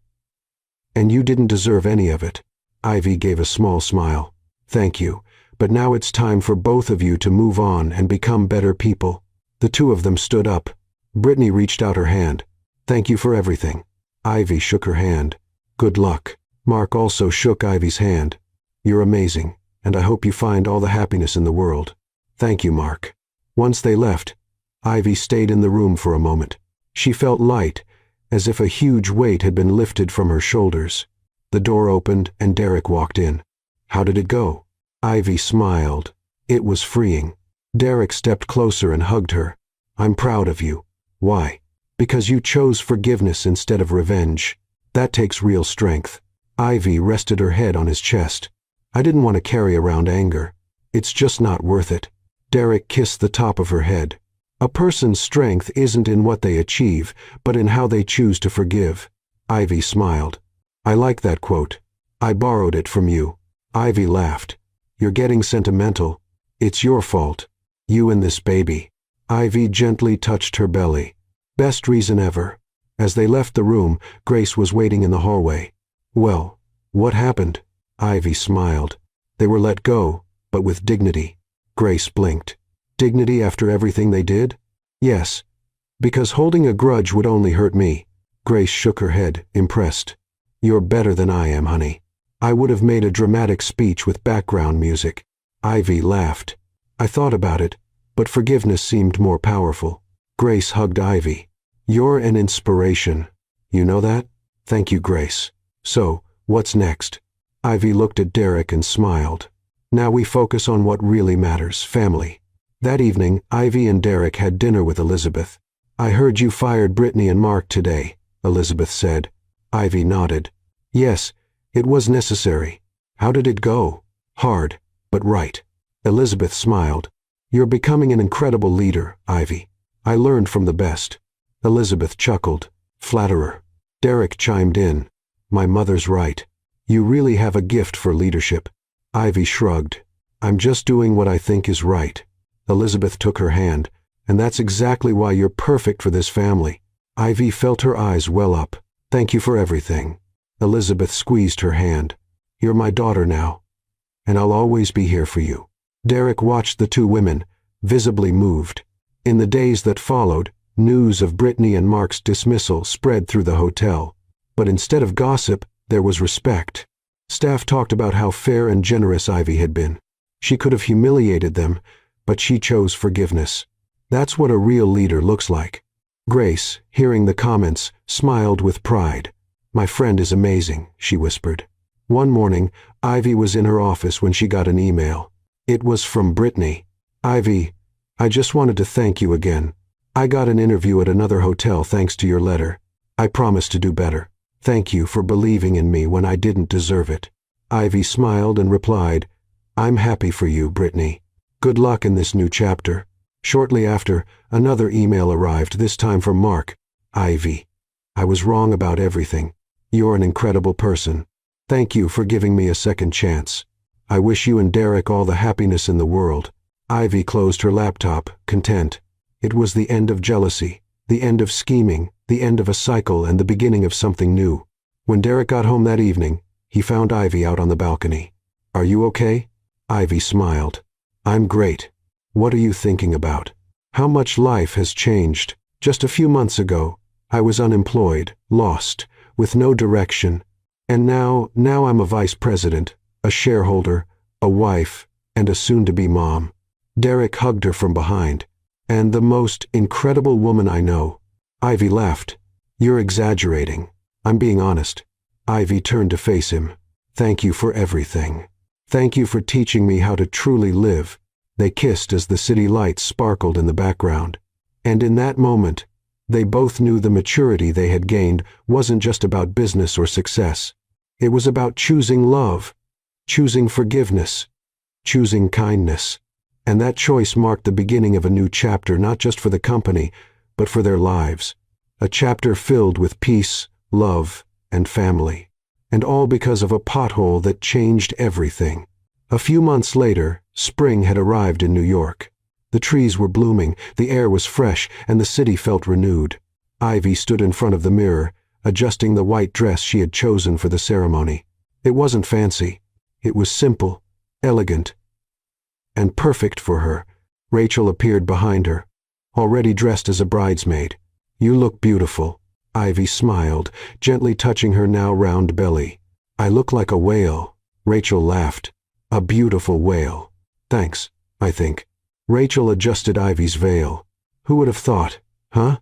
And you didn't deserve any of it." Ivy gave a small smile. "Thank you, but now it's time for both of you to move on and become better people." The 2 of them stood up. Brittany reached out her hand. "Thank you for everything." Ivy shook her hand. "Good luck." Mark also shook Ivy's hand. "You're amazing, and I hope you find all the happiness in the world." "Thank you, Mark." Once they left, Ivy stayed in the room for a moment. She felt light, as if a huge weight had been lifted from her shoulders. The door opened and Derek walked in. "How did it go?" Ivy smiled. It was freeing. Derek stepped closer and hugged her. "I'm proud of you." "Why?" "Because you chose forgiveness instead of revenge. That takes real strength." Ivy rested her head on his chest. "I didn't want to carry around anger. It's just not worth it." Derek kissed the top of her head. "A person's strength isn't in what they achieve, but in how they choose to forgive." Ivy smiled. "I like that quote. I borrowed it from you." Ivy laughed. "You're getting sentimental. It's your fault. You and this baby." Ivy gently touched her belly. "Best reason ever." As they left the room, Grace was waiting in the hallway. "Well, what happened?" Ivy smiled. "They were let go, but with dignity." Grace blinked. "Dignity after everything they did?" "Yes, because holding a grudge would only hurt me." Grace shook her head, impressed. "You're better than I am, honey. I would have made a dramatic speech with background music." Ivy laughed. "I thought about it, but forgiveness seemed more powerful." Grace hugged Ivy. "You're an inspiration. You know that?" "Thank you, Grace. So, what's next?" Ivy looked at Derek and smiled. "Now we focus on what really matters, family." That evening, Ivy and Derek had dinner with Elizabeth. "I heard you fired Brittany and Mark today," Elizabeth said. Ivy nodded. "Yes, it was necessary." "How did it go?" "Hard, but right." Elizabeth smiled. "You're becoming an incredible leader, Ivy. I learned from the best. Elizabeth chuckled. Flatterer. Derek chimed in. My mother's right. You really have a gift for leadership. Ivy shrugged. I'm just doing what I think is right. Elizabeth took her hand. And that's exactly why you're perfect for this family. Ivy felt her eyes well up. Thank you for everything. Elizabeth squeezed her hand. You're my daughter now. And I'll always be here for you. Derek watched the two women, visibly moved. In the days that followed, news of Brittany and Mark's dismissal spread through the hotel. But instead of gossip, there was respect. Staff talked about how fair and generous Ivy had been. She could have humiliated them, but she chose forgiveness. That's what a real leader looks like. Grace, hearing the comments, smiled with pride. My friend is amazing, she whispered. One morning, Ivy was in her office when she got an email. It was from Brittany. Ivy, I just wanted to thank you again. I got an interview at another hotel thanks to your letter. I promise to do better. Thank you for believing in me when I didn't deserve it. Ivy smiled and replied, I'm happy for you, Brittany. Good luck in this new chapter. Shortly after, another email arrived, this time from Mark. Ivy, I was wrong about everything. You're an incredible person. Thank you for giving me a second chance. I wish you and Derek all the happiness in the world. Ivy closed her laptop, content. It was the end of jealousy, the end of scheming, the end of a cycle and the beginning of something new. When Derek got home that evening, he found Ivy out on the balcony. Are you okay? Ivy smiled. I'm great. What are you thinking about? How much life has changed. Just a few months ago, I was unemployed, lost, with no direction. And now I'm a vice president, a shareholder, a wife, and a soon-to-be mom. Derek hugged her from behind. And the most incredible woman I know. Ivy laughed. You're exaggerating. I'm being honest. Ivy turned to face him. Thank you for everything. Thank you for teaching me how to truly live. They kissed as the city lights sparkled in the background. And in that moment, they both knew the maturity they had gained wasn't just about business or success. It was about choosing love, choosing forgiveness, choosing kindness. And that choice marked the beginning of a new chapter, not just for the company, but for their lives. A chapter filled with peace, love, and family. And all because of a pothole that changed everything. A few months later, spring had arrived in New York. The trees were blooming, the air was fresh, and the city felt renewed. Ivy stood in front of the mirror, adjusting the white dress she had chosen for the ceremony. It wasn't fancy. It was simple, elegant, and perfect for her. Rachel appeared behind her, already dressed as a bridesmaid. You look beautiful. Ivy smiled, gently touching her now round belly. I look like a whale. Rachel laughed. A beautiful whale. Thanks, I think. Rachel adjusted Ivy's veil. Who would have thought, huh?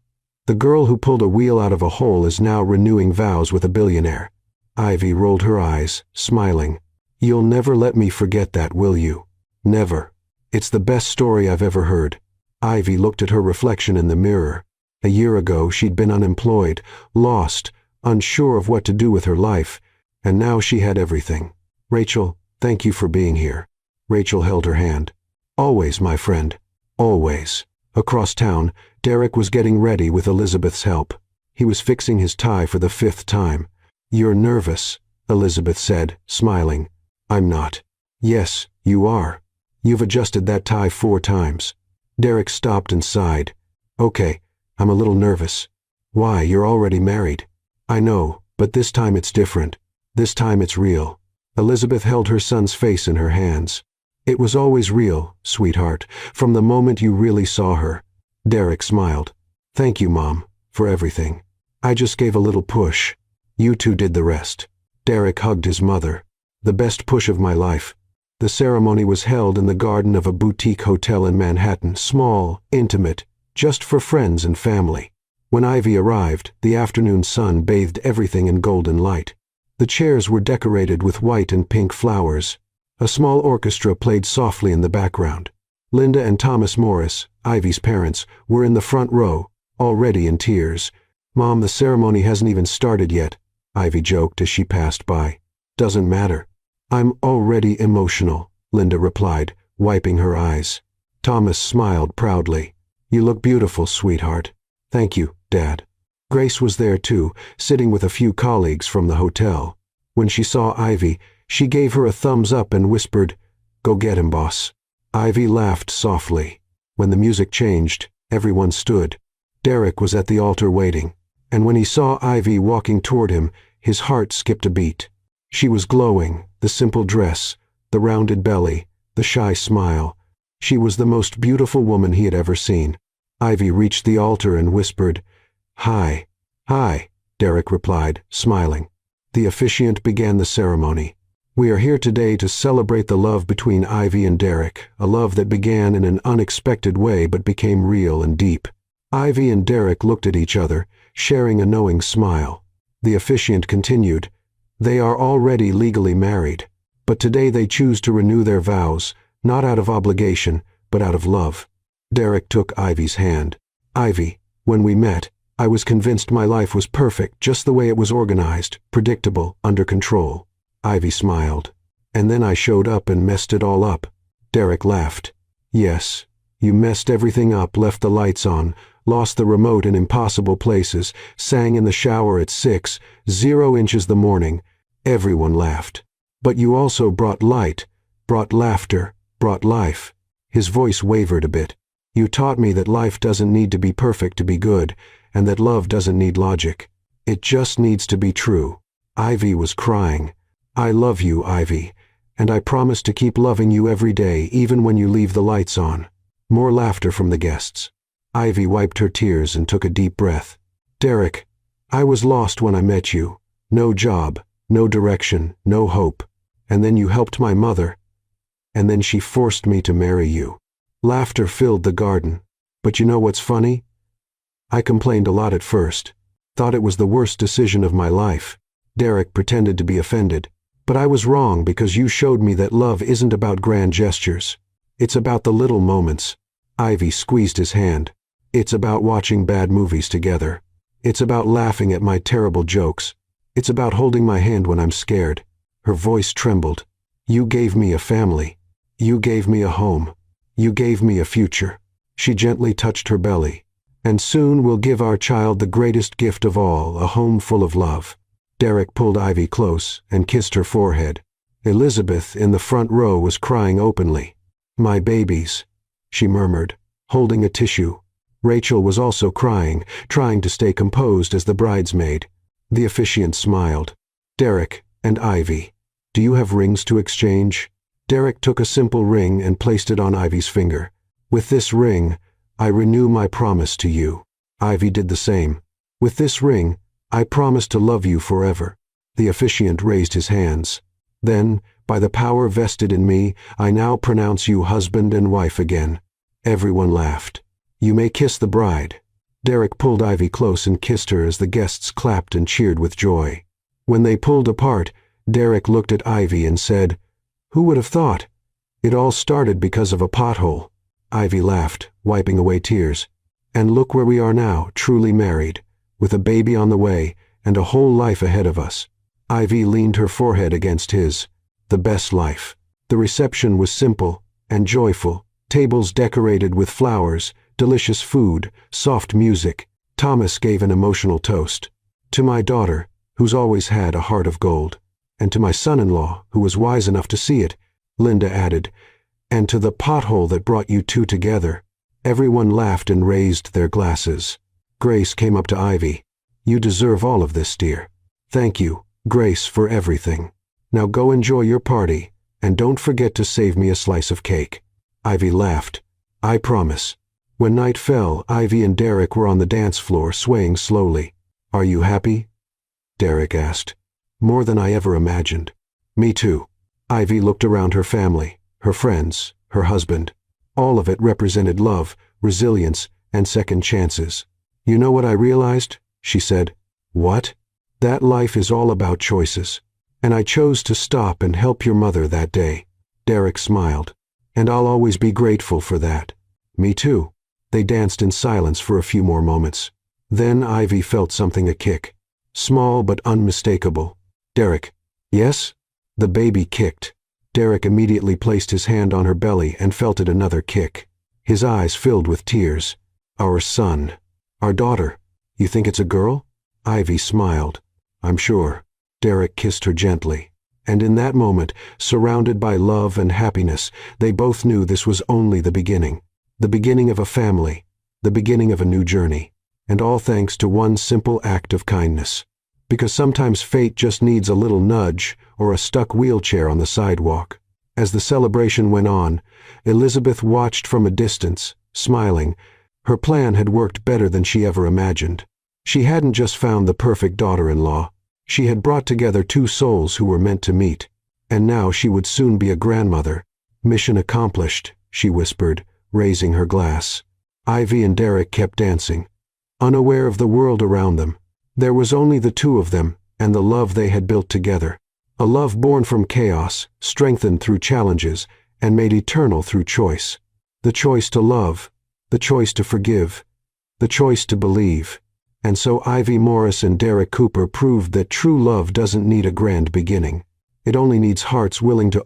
The girl who pulled a wheel out of a hole is now renewing vows with a billionaire. Ivy rolled her eyes, smiling. You'll never let me forget that, will you? Never. It's the best story I've ever heard. Ivy looked at her reflection in the mirror. A year ago, she'd been unemployed, lost, unsure of what to do with her life, and now she had everything. Rachel, thank you for being here. Rachel held her hand. Always, my friend. Always. Across town, Derek was getting ready with Elizabeth's help. He was fixing his tie for the 5th time. You're nervous, Elizabeth said, smiling. I'm not. Yes, you are. You've adjusted that tie 4 times. Derek stopped and sighed. Okay, I'm a little nervous. Why, you're already married. I know, but this time it's different. This time it's real. Elizabeth held her son's face in her hands. It was always real, sweetheart, from the moment you really saw her. Derek smiled. Thank you, Mom, for everything. I just gave a little push. You two did the rest. Derek hugged his mother. The best push of my life. The ceremony was held in the garden of a boutique hotel in Manhattan, small, intimate, just for friends and family. When Ivy arrived, the afternoon sun bathed everything in golden light. The chairs were decorated with white and pink flowers. A small orchestra played softly in the background. Linda and Thomas Morris, Ivy's parents, were in the front row, already in tears. Mom, the ceremony hasn't even started yet, Ivy joked as she passed by. Doesn't matter. I'm already emotional, Linda replied, wiping her eyes. Thomas smiled proudly. "You look beautiful, sweetheart." "Thank you, Dad." Grace was there too, sitting with a few colleagues from the hotel. When she saw Ivy, she gave her a thumbs up and whispered, "Go get him, boss." Ivy laughed softly. When the music changed, everyone stood. Derek was at the altar waiting, and when he saw Ivy walking toward him, his heart skipped a beat. She was glowing, the simple dress, the rounded belly, the shy smile. She was the most beautiful woman he had ever seen. Ivy reached the altar and whispered, "Hi." "Hi," Derek replied, smiling. The officiant began the ceremony. "We are here today to celebrate the love between Ivy and Derek, a love that began in an unexpected way but became real and deep." Ivy and Derek looked at each other, sharing a knowing smile. The officiant continued, "They are already legally married, but today they choose to renew their vows, not out of obligation, but out of love." Derek took Ivy's hand. "Ivy, when we met, I was convinced my life was perfect, just the way it was organized, predictable, under control." Ivy smiled. "And then I showed up and messed it all up." Derek laughed. "Yes, you messed everything up, left the lights on, lost the remote in impossible places, sang in the shower at 6, 0 inches the morning. Everyone laughed. But you also brought light, brought laughter, brought life." His voice wavered a bit. "You taught me that life doesn't need to be perfect to be good, and that love doesn't need logic. It just needs to be true." Ivy was crying. "I love you, Ivy, and I promise to keep loving you every day, even when you leave the lights on." More laughter from the guests. Ivy wiped her tears and took a deep breath. "Derek, I was lost when I met you. No job, no direction, no hope. And then you helped my mother. And then she forced me to marry you." Laughter filled the garden. "But you know what's funny? I complained a lot at first. Thought it was the worst decision of my life." Derek pretended to be offended. "But I was wrong because you showed me that love isn't about grand gestures. It's about the little moments." Ivy squeezed his hand. "It's about watching bad movies together. It's about laughing at my terrible jokes. It's about holding my hand when I'm scared." Her voice trembled. "You gave me a family. You gave me a home. You gave me a future." She gently touched her belly. "And soon we'll give our child the greatest gift of all, a home full of love." Derek pulled Ivy close and kissed her forehead. Elizabeth, in the front row, was crying openly. "My babies," she murmured, holding a tissue. Rachel was also crying, trying to stay composed as the bridesmaid. The officiant smiled. "Derek and Ivy, do you have rings to exchange?" Derek took a simple ring and placed it on Ivy's finger. "With this ring, I renew my promise to you." Ivy did the same. "With this ring, I promise to love you forever." The officiant raised his hands. "Then, by the power vested in me, I now pronounce you husband and wife again." Everyone laughed. "You may kiss the bride." Derek pulled Ivy close and kissed her as the guests clapped and cheered with joy. When they pulled apart, Derek looked at Ivy and said, "Who would have thought? It all started because of a pothole." Ivy laughed, wiping away tears. "And look where we are now, truly married, with a baby on the way and a whole life ahead of us." Ivy leaned her forehead against his. The best life. The reception was simple and joyful, tables decorated with flowers, delicious food, soft music. Thomas gave an emotional toast. "To my daughter, who's always had a heart of gold. And to my son-in-law, who was wise enough to see it," Linda added. "And to the pothole that brought you two together." Everyone laughed and raised their glasses. Grace came up to Ivy. "You deserve all of this, dear." "Thank you, Grace, for everything. Now go enjoy your party, and don't forget to save me a slice of cake." Ivy laughed. "I promise." When night fell, Ivy and Derek were on the dance floor, swaying slowly. "Are you happy?" Derek asked. "More than I ever imagined." "Me too." Ivy looked around her family, her friends, her husband. All of it represented love, resilience, and second chances. "You know what I realized?" she said. "What?" "That life is all about choices. And I chose to stop and help your mother that day." Derek smiled. "And I'll always be grateful for that." "Me too." They danced in silence for a few more moments. Then Ivy felt something a kick. Small but unmistakable. "Derek." "Yes?" The baby kicked. Derek immediately placed his hand on her belly and felt it another kick. His eyes filled with tears. Our son. Our daughter. You think it's a girl? Ivy smiled. I'm sure. Derek kissed her gently. And in that moment, surrounded by love and happiness, they both knew this was only the beginning. The beginning of a family. The beginning of a new journey. And all thanks to one simple act of kindness. Because sometimes fate just needs a little nudge or a stuck wheelchair on the sidewalk. As the celebration went on, Elizabeth watched from a distance, smiling. Her plan had worked better than she ever imagined. She hadn't just found the perfect daughter-in-law. She had brought together two souls who were meant to meet. And now she would soon be a grandmother. Mission accomplished, she whispered, raising her glass. Ivy and Derek kept dancing, unaware of the world around them. There was only the two of them and the love they had built together. A love born from chaos, strengthened through challenges, and made eternal through choice. The choice to love, the choice to forgive, the choice to believe. And so Ivy Morris and Derek Cooper proved that true love doesn't need a grand beginning. It only needs hearts willing to